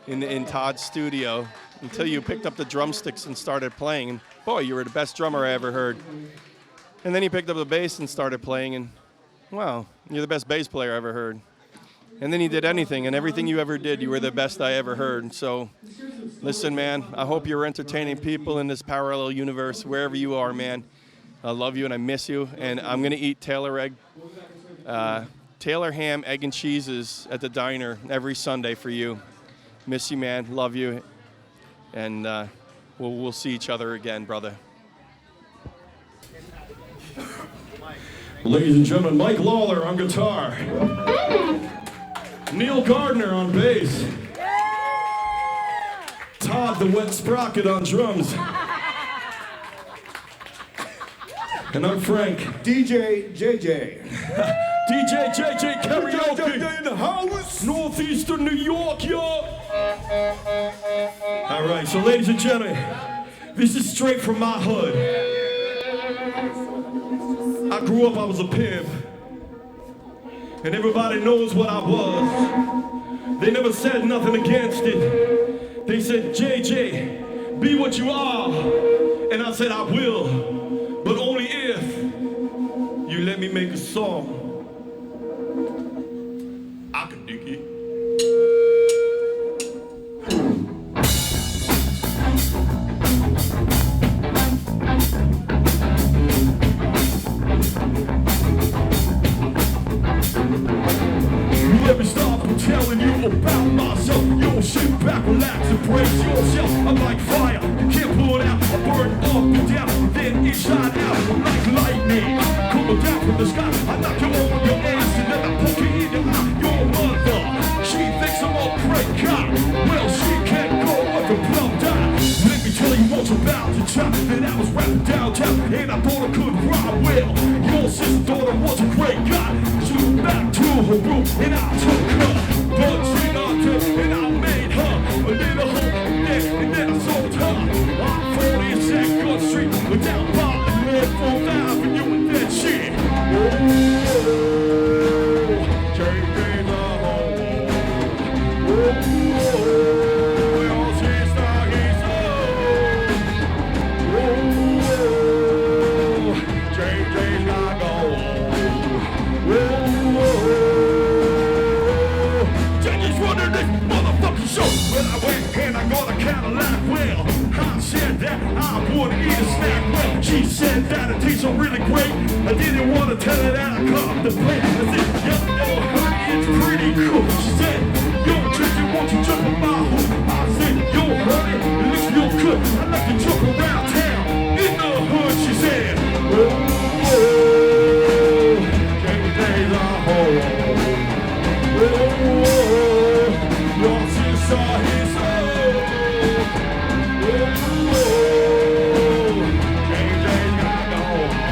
S17: in Todd's studio, until you picked up the drumsticks and started playing. And boy, you were the best drummer I ever heard. And then you picked up the bass and started playing, and wow, you're the best bass player I ever heard. And then you did anything, and everything you ever did, you were the best I ever heard. So, listen, man, I hope you're entertaining people in this parallel universe, wherever you are, man. I love you, and I miss you, and I'm going to eat Taylor ham, egg, and cheeses at the diner every Sunday for you. Miss you, man. Love you, and we'll see each other again, brother.
S15: Ladies and gentlemen, Mike Lawler on guitar. Neil Gardner on bass. Todd the Wet Sprocket on drums. And I'm Frank.
S8: DJ JJ.
S15: DJ JJ Karaoke.
S8: JJ in the house.
S15: Northeastern New York, y'all. All right, so ladies and gentlemen, this is straight from my hood. I grew up, I was a pimp. And everybody knows what I was. They never said nothing against it. They said, JJ, be what you are. And I said, I will, but only if you let me make a song. I can dig it. Let me start from telling you about myself. Yo, sit back, relax, and brace yourself. I'm like fire, you can't pull it out. I burn up and down, then inside out. I'm like lightning, coming down from the sky. I knock you on your ass and then I poke you in your eye. Your mother, she thinks I'm a great guy. Well, she can't go if a plum die. Let me tell you what's about to chop. That I was rapping downtown and I thought I could rhyme well. Your sister daughter was a great guy. She went back to her room and I took her. But she knocked her and I made her a little home neck and then I sold her. On 42nd Street, we're down by the North 4th Avenue and that shit. JJ's a home. Your sister, he's JJ's not JJ's running this motherfucking show. When I went and I got a Cadillac, well, I said that I would eat a snack. Well, she said that it tastes so really great. I didn't want to tell her that I caught the plate. I said, yo, honey, it's pretty cool. She said, yo, JJ, won't you jump on my hood? I said, yo, honey, it looks real good. I like to jump around town. In the hood, she said, JJ's a home. Your sister, his JJ's got no home.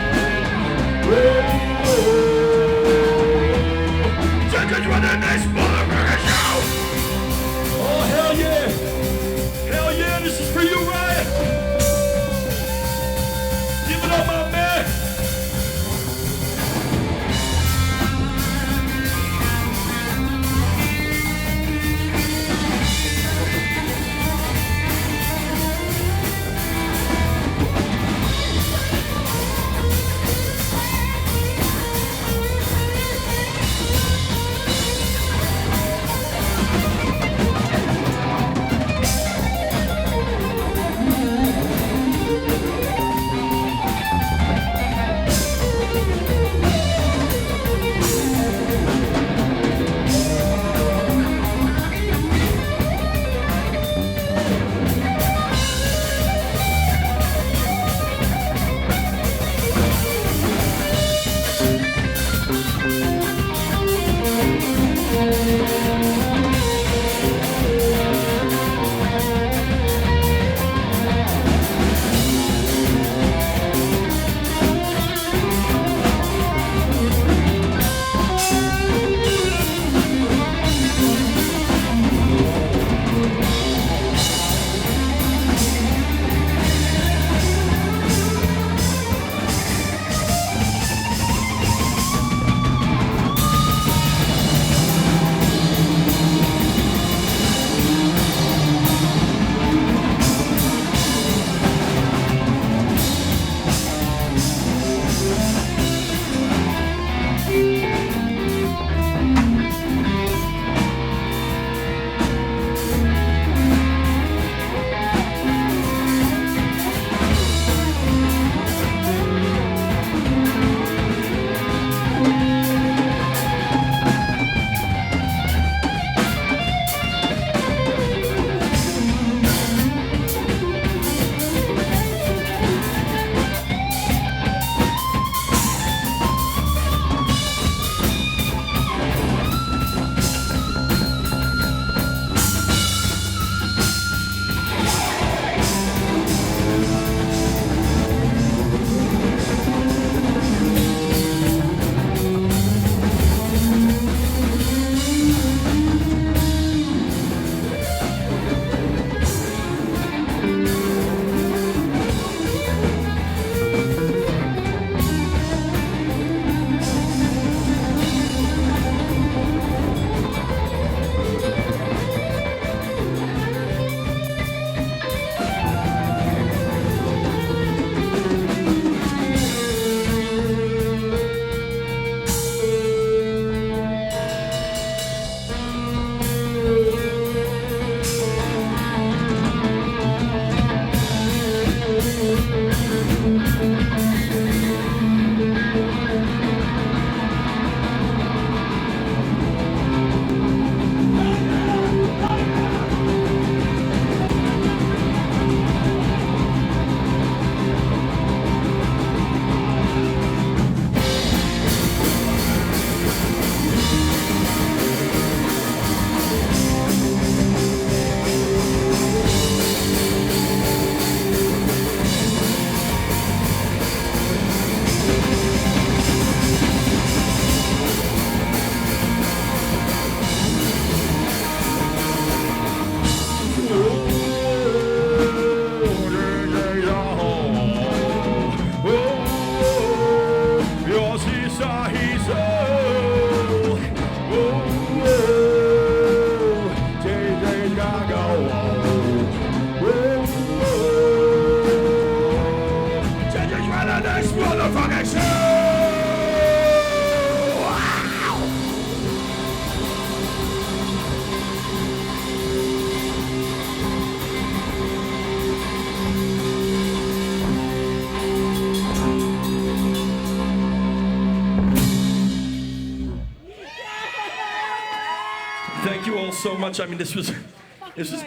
S19: Thank you all so much. I mean, this was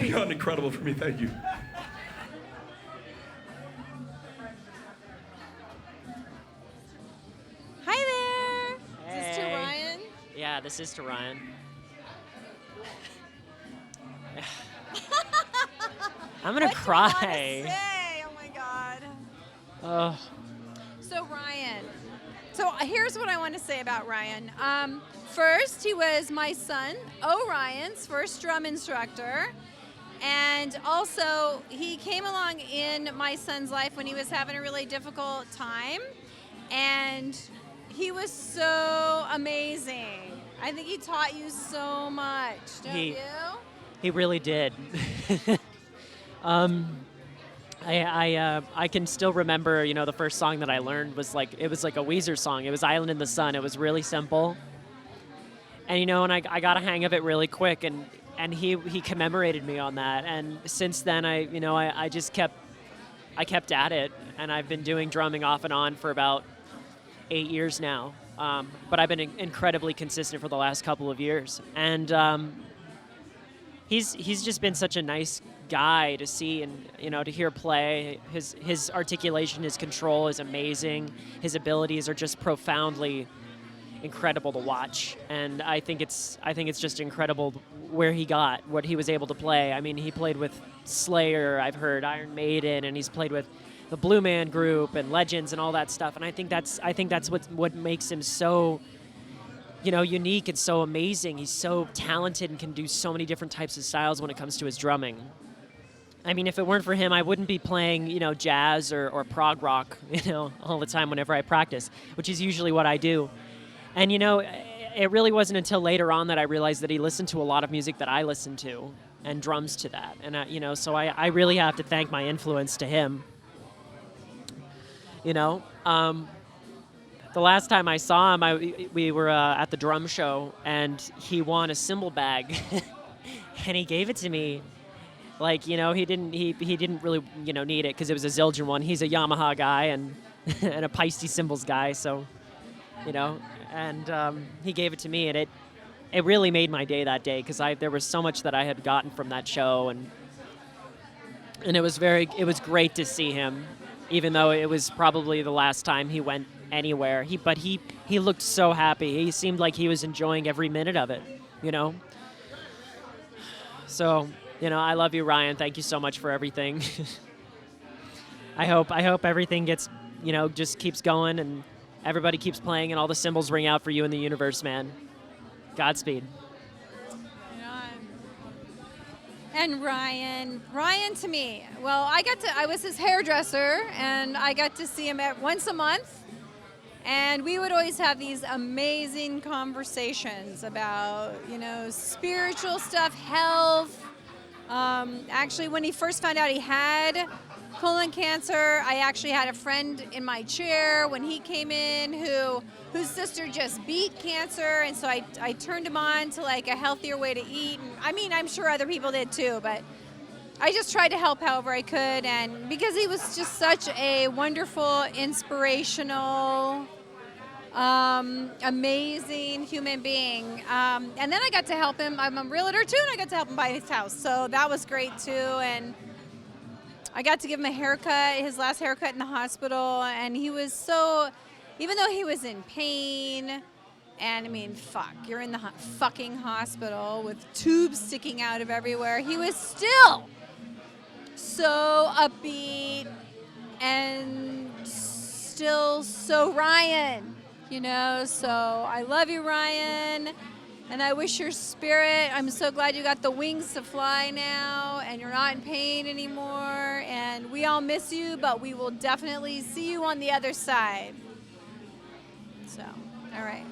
S19: beyond incredible for me. Thank you.
S20: Hi there. Is this to
S21: Hey.
S20: Ryan?
S21: Yeah, this is to Ryan. I'm gonna
S20: What
S21: cry.
S20: do you wanna say? Oh my God.
S21: Oh,
S20: So Ryan. So here's what I want to say about Ryan. First, he was my son, Orion's first drum instructor. And also, he came along in my son's life when he was having a really difficult time. And he was so amazing. I think he taught you so much, don't you?
S21: he really did. I can still remember, the first song that I learned was like a Weezer song. It was "Island in the Sun." It was really simple, and I got a hang of it really quick, and he commemorated me on that. And since then, I just kept at it, and I've been doing drumming off and on for about 8 years now. But I've been incredibly consistent for the last couple of years, and he's just been such a nice guy to see and to hear play. His articulation, his control is amazing. His abilities are just profoundly incredible to watch, and I think it's just incredible what he was able to play. I mean, he played with Slayer, I've heard Iron Maiden, and he's played with the Blue Man Group and Legends and all that stuff. And I think that's what makes him so unique and so amazing. He's so talented and can do so many different types of styles when it comes to his drumming. I mean, if it weren't for him, I wouldn't be playing, jazz or prog rock, all the time whenever I practice, which is usually what I do. And, it really wasn't until later on that I realized that he listened to a lot of music that I listened to and drums to that. And, so I really have to thank my influence to him. The last time I saw him, we were at the drum show, and he won a cymbal bag, and he gave it to me. Like, he didn't really, need it because it was a Zildjian one. He's a Yamaha guy and and a Paiste cymbals guy, so, and he gave it to me, and it really made my day that day because there was so much that I had gotten from that show, and it was great to see him, even though it was probably the last time he went anywhere. But he looked so happy. He seemed like he was enjoying every minute of it, So, I love you, Ryan. Thank you so much for everything. I hope everything gets, just keeps going and everybody keeps playing and all the cymbals ring out for you in the universe, man. Godspeed.
S20: And Ryan to me, well, I was his hairdresser, and I got to see him once a month, and we would always have these amazing conversations about, spiritual stuff, health. Actually, when he first found out he had colon cancer, I actually had a friend in my chair when he came in whose sister just beat cancer, and so I turned him on to like a healthier way to eat. And I mean, I'm sure other people did too, but I just tried to help however I could, and because he was just such a wonderful, inspirational, amazing human being. And then I got to help him. I'm a realtor too, and I got to help him buy his house, so that was great too. And I got to give him a haircut, his last haircut in the hospital, and he was so, even though he was in pain, and I mean, you're in the fucking hospital with tubes sticking out of everywhere, he was still so upbeat and still so Ryan, so I love you, Ryan. And I wish your spirit, I'm so glad you got the wings to fly now and you're not in pain anymore. And we all miss you, but we will definitely see you on the other side. So, all right.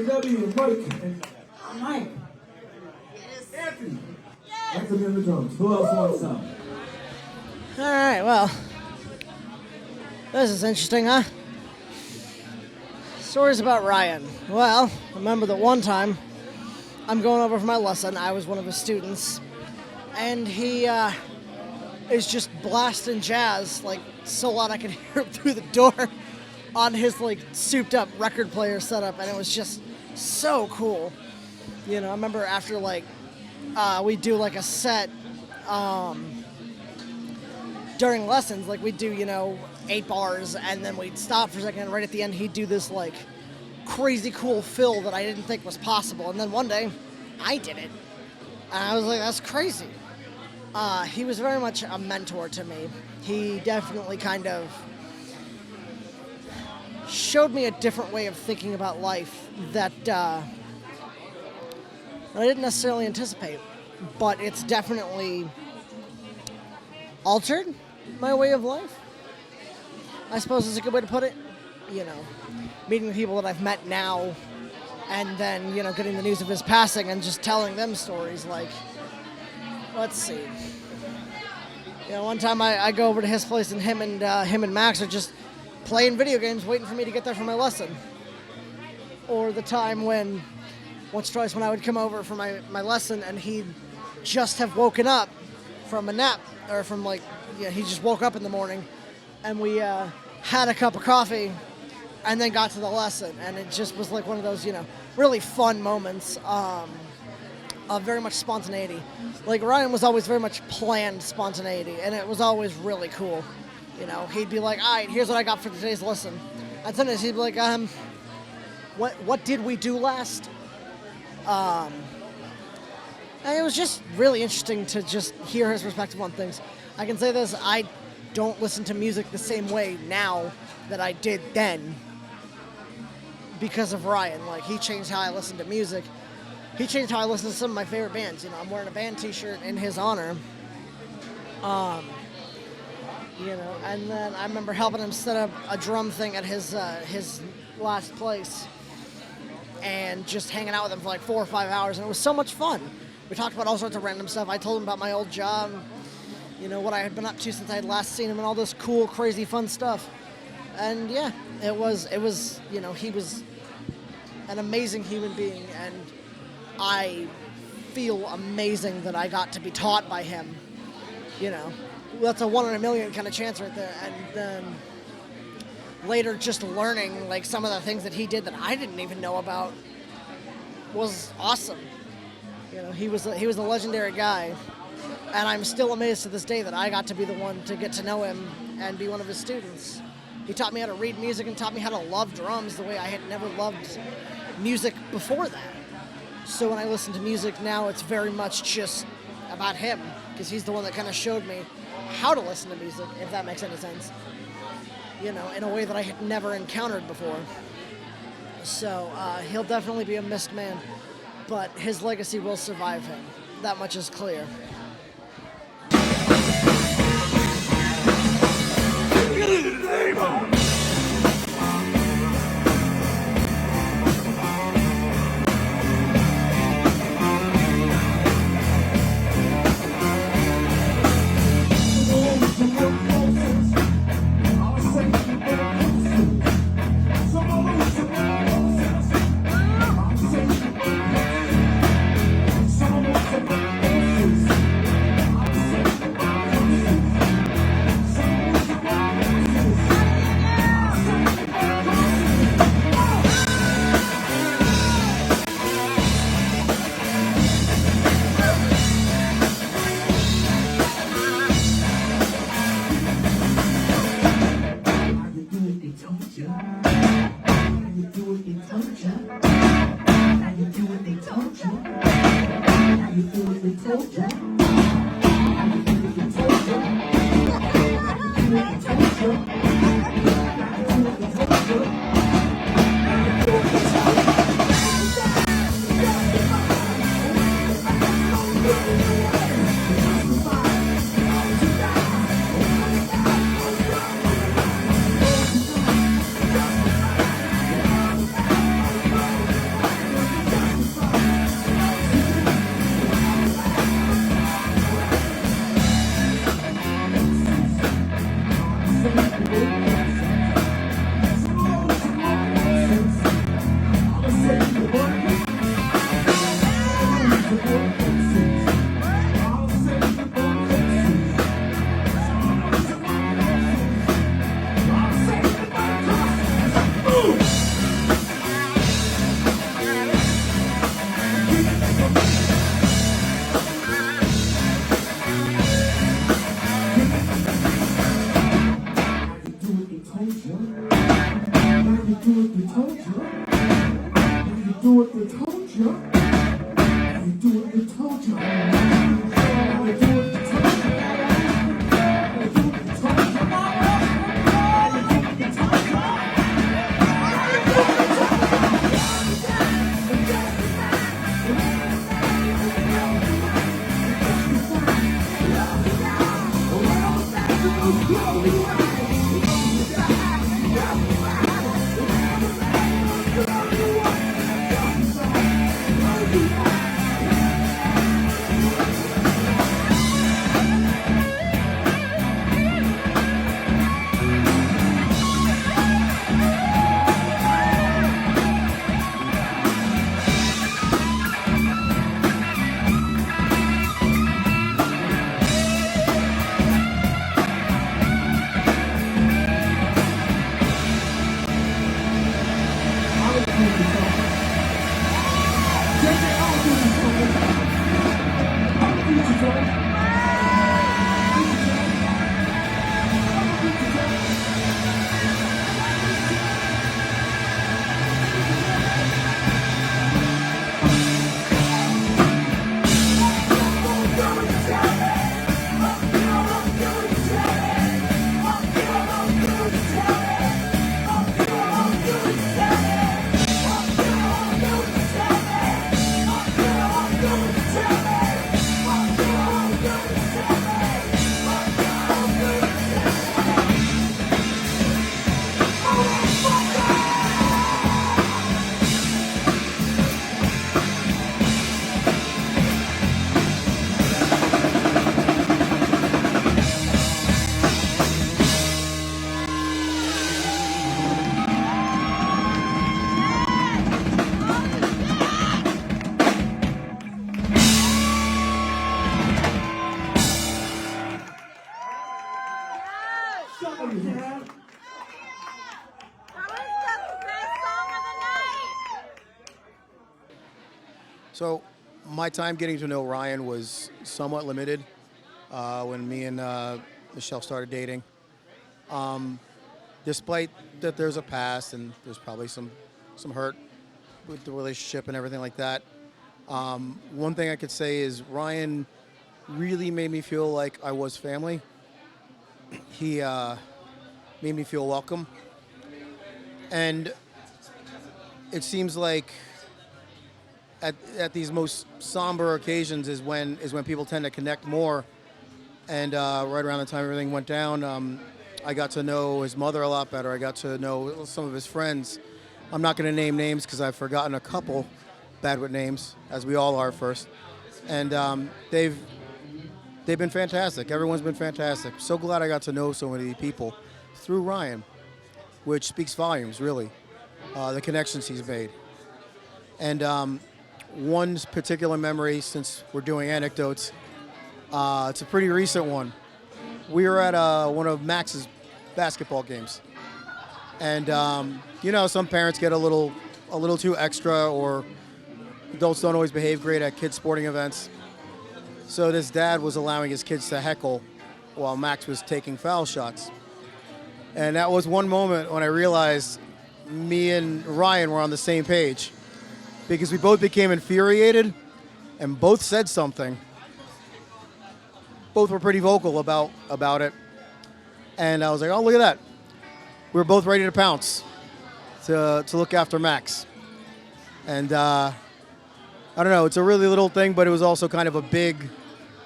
S15: W, Mike, and Mike. Anthony. Anthony on the drums. Who else wants some?
S3: All right, well, this is interesting, huh? Stories about Ryan. Well, I remember that one time I'm going over for my lesson. I was one of his students, and he is just blasting jazz like so loud I could hear him through the door on his like souped up record player setup, and it was just so cool. You know, I remember after like we do like a set during lessons, like we'd do, 8 bars, and then we'd stop for a second, and right at the end he'd do this like crazy cool fill that I didn't think was possible, and then one day I did it, and I was like, that's crazy. He was very much a mentor to me. He definitely kind of showed me a different way of thinking about life that I didn't necessarily anticipate, but it's definitely altered my way of life, I suppose is a good way to put it. Meeting the people that I've met now, and then, getting the news of his passing and just telling them stories like, let's see. One time I go over to his place, and him and Max are just playing video games waiting for me to get there for my lesson. Or the time when once or twice when I would come over for my lesson and he'd just have woken up from a nap, or from he just woke up in the morning, and we had a cup of coffee and then got to the lesson, and it just was like one of those, really fun moments of very much spontaneity. Like Ryan was always very much planned spontaneity, and it was always really cool. He'd be like, all right, here's what I got for today's lesson. And sometimes he'd be like, what did we do last? And it was just really interesting to just hear his perspective on things. I can say this, I don't listen to music the same way now that I did then because of Ryan. Like, he changed how I listen to music. He changed how I listen to some of my favorite bands. I'm wearing a band t-shirt in his honor. And then I remember helping him set up a drum thing at his last place and just hanging out with him for like 4 or 5 hours, and it was so much fun. We talked about all sorts of random stuff. I told him about my old job, what I had been up to since I had last seen him, and all this cool, crazy, fun stuff. And yeah, it was, he was an amazing human being, and I feel amazing that I got to be taught by him. That's a 1 in a million kind of chance right there. And then later, just learning like some of the things that he did that I didn't even know about was awesome. He was a legendary guy, and I'm still amazed to this day that I got to be the one to get to know him and be one of his students. He taught me how to read music and taught me how to love drums the way I had never loved music before that. So when I listen to music now, it's very much just about him, because he's the one that kind of showed me how to listen to music, if that makes any sense, in a way that I had never encountered before. So he'll definitely be a missed man, but his legacy will survive him. That much is clear.
S5: So my time getting to know Ryan was somewhat limited when me and Michelle started dating. Despite that there's a past and there's probably some hurt with the relationship and everything like that. One thing I could say is Ryan really made me feel like I was family. He made me feel welcome. And it seems like at these most somber occasions is when people tend to connect more. And right around the time everything went down, I got to know his mother a lot better. I got to know some of his friends. I'm not going to name names because I've forgotten a couple, bad with names, as we all are first. And they've been fantastic. Everyone's been fantastic. So glad I got to know so many people through Ryan, which speaks volumes, really, the connections he's made. And one particular memory, since we're doing anecdotes, it's a pretty recent one. We were at one of Max's basketball games. And, some parents get a little too extra, or adults don't always behave great at kids' sporting events. So this dad was allowing his kids to heckle while Max was taking foul shots. And that was one moment when I realized me and Ryan were on the same page, because we both became infuriated and both said something. Both were pretty vocal about it. And I was like, oh, look at that. We were both ready to pounce to look after Max. And I don't know, it's a really little thing, but it was also kind of a big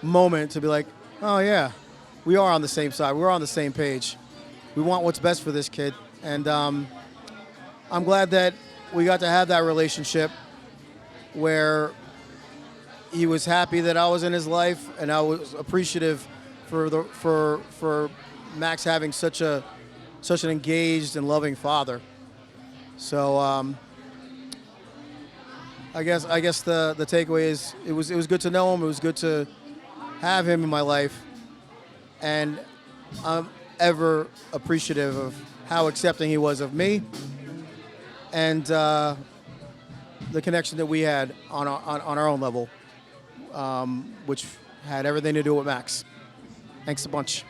S5: moment to be like, oh yeah, we are on the same side. We're on the same page. We want what's best for this kid. And I'm glad that we got to have that relationship where he was happy that I was in his life, and I was appreciative for Max having such an engaged and loving father. So I guess the takeaway is it was good to know him. It was good to have him in my life, and I'm ever appreciative of how accepting he was of me, and the connection that we had on our own level, which had everything to do with Max. Thanks a bunch.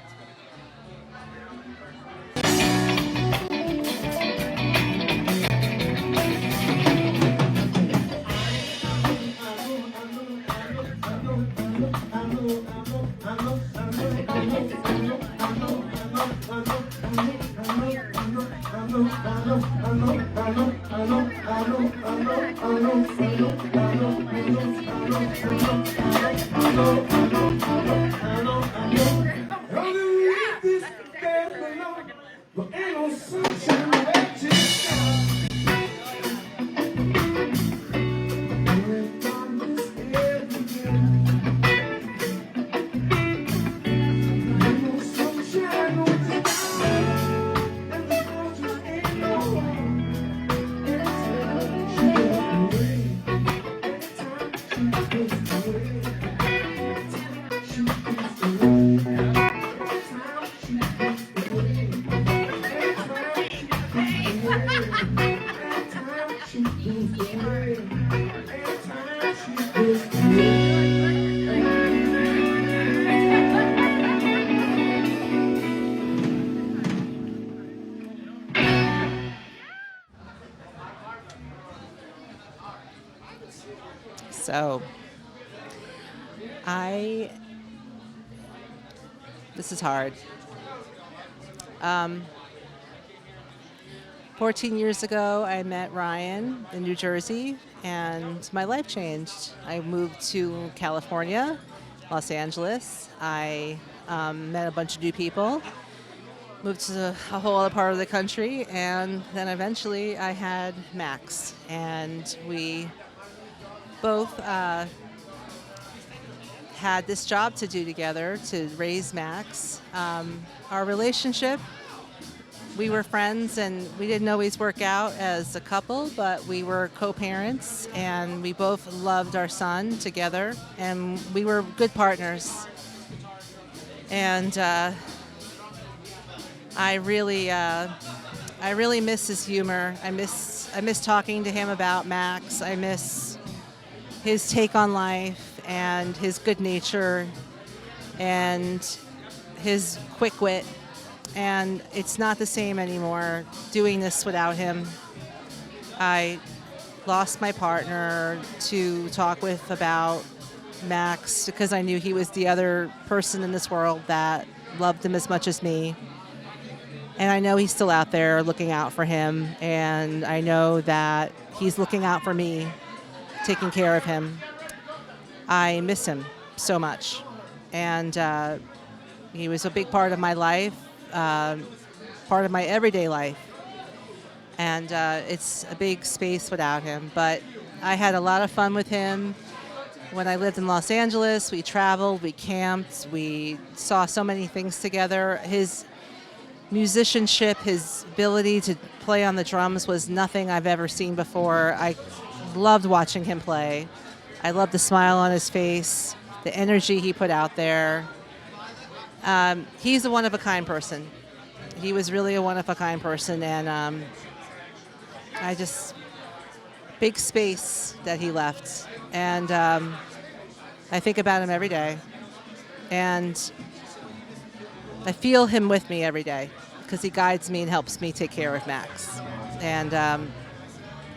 S22: So, this is hard. 14 years ago, I met Ryan in New Jersey, and my life changed. I moved to California, Los Angeles. I met a bunch of new people, moved to a whole other part of the country, and then eventually I had Max, and we both had this job to do together to raise Max. Our relationship, we were friends and we didn't always work out as a couple, but we were co-parents and we both loved our son together and we were good partners. And I really miss his humor. I miss talking to him about Max. I miss his take on life and his good nature and his quick wit. And it's not the same anymore doing this without him. I lost my partner to talk with about Max because I knew he was the other person in this world that loved him as much as me. And I know he's still out there looking out for him, and I know that he's looking out for me, taking care of him. I miss him so much. And he was a big part of my life, part of my everyday life. And it's a big space without him. But I had a lot of fun with him. When I lived in Los Angeles, we traveled, we camped, we saw so many things together. His musicianship, his ability to play on the drums was nothing I've ever seen before. I loved watching him play. I loved the smile on his face, the energy he put out there. He's a one-of-a-kind person. He was really a one-of-a-kind person, and I just, big space that he left. And I think about him every day. And I feel him with me every day because he guides me and helps me take care of Max. And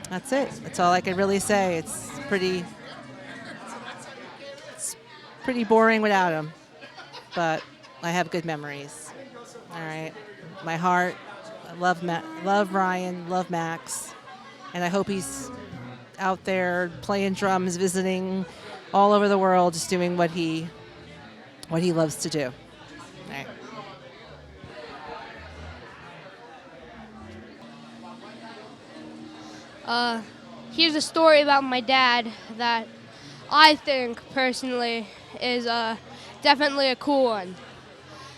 S22: that's it. That's all I can really say. It's pretty boring without him, but I have good memories. All right. My heart, I love Ryan, love Max, and I hope he's out there playing drums, visiting all over the world, just doing what he loves to do. All right.
S4: Here's a story about my dad that I think personally is definitely a cool one.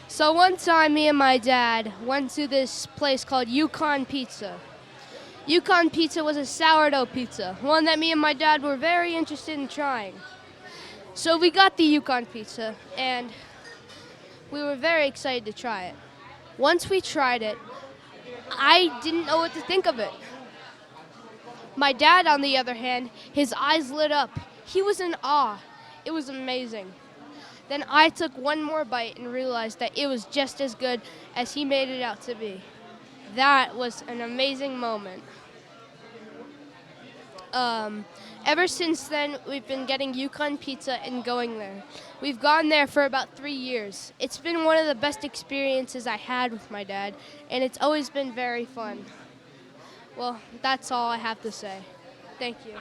S4: So one time me and my dad went to this place called Yukon Pizza. Yukon Pizza was a sourdough pizza, one that me and my dad were very interested in trying. So we got the Yukon Pizza and we were very excited to try it. Once we tried it, I didn't know what to think of it. My dad, on the other hand, his eyes lit up. He was in awe. It was amazing. Then I took one more bite and realized that it was just as good as he made it out to be. That was an amazing moment. Ever since then, we've been getting Yukon Pizza and going there. We've gone there for about 3 years. It's been one of the best experiences I had with my dad, and it's always been very fun. Well, that's all I have to say. Thank you.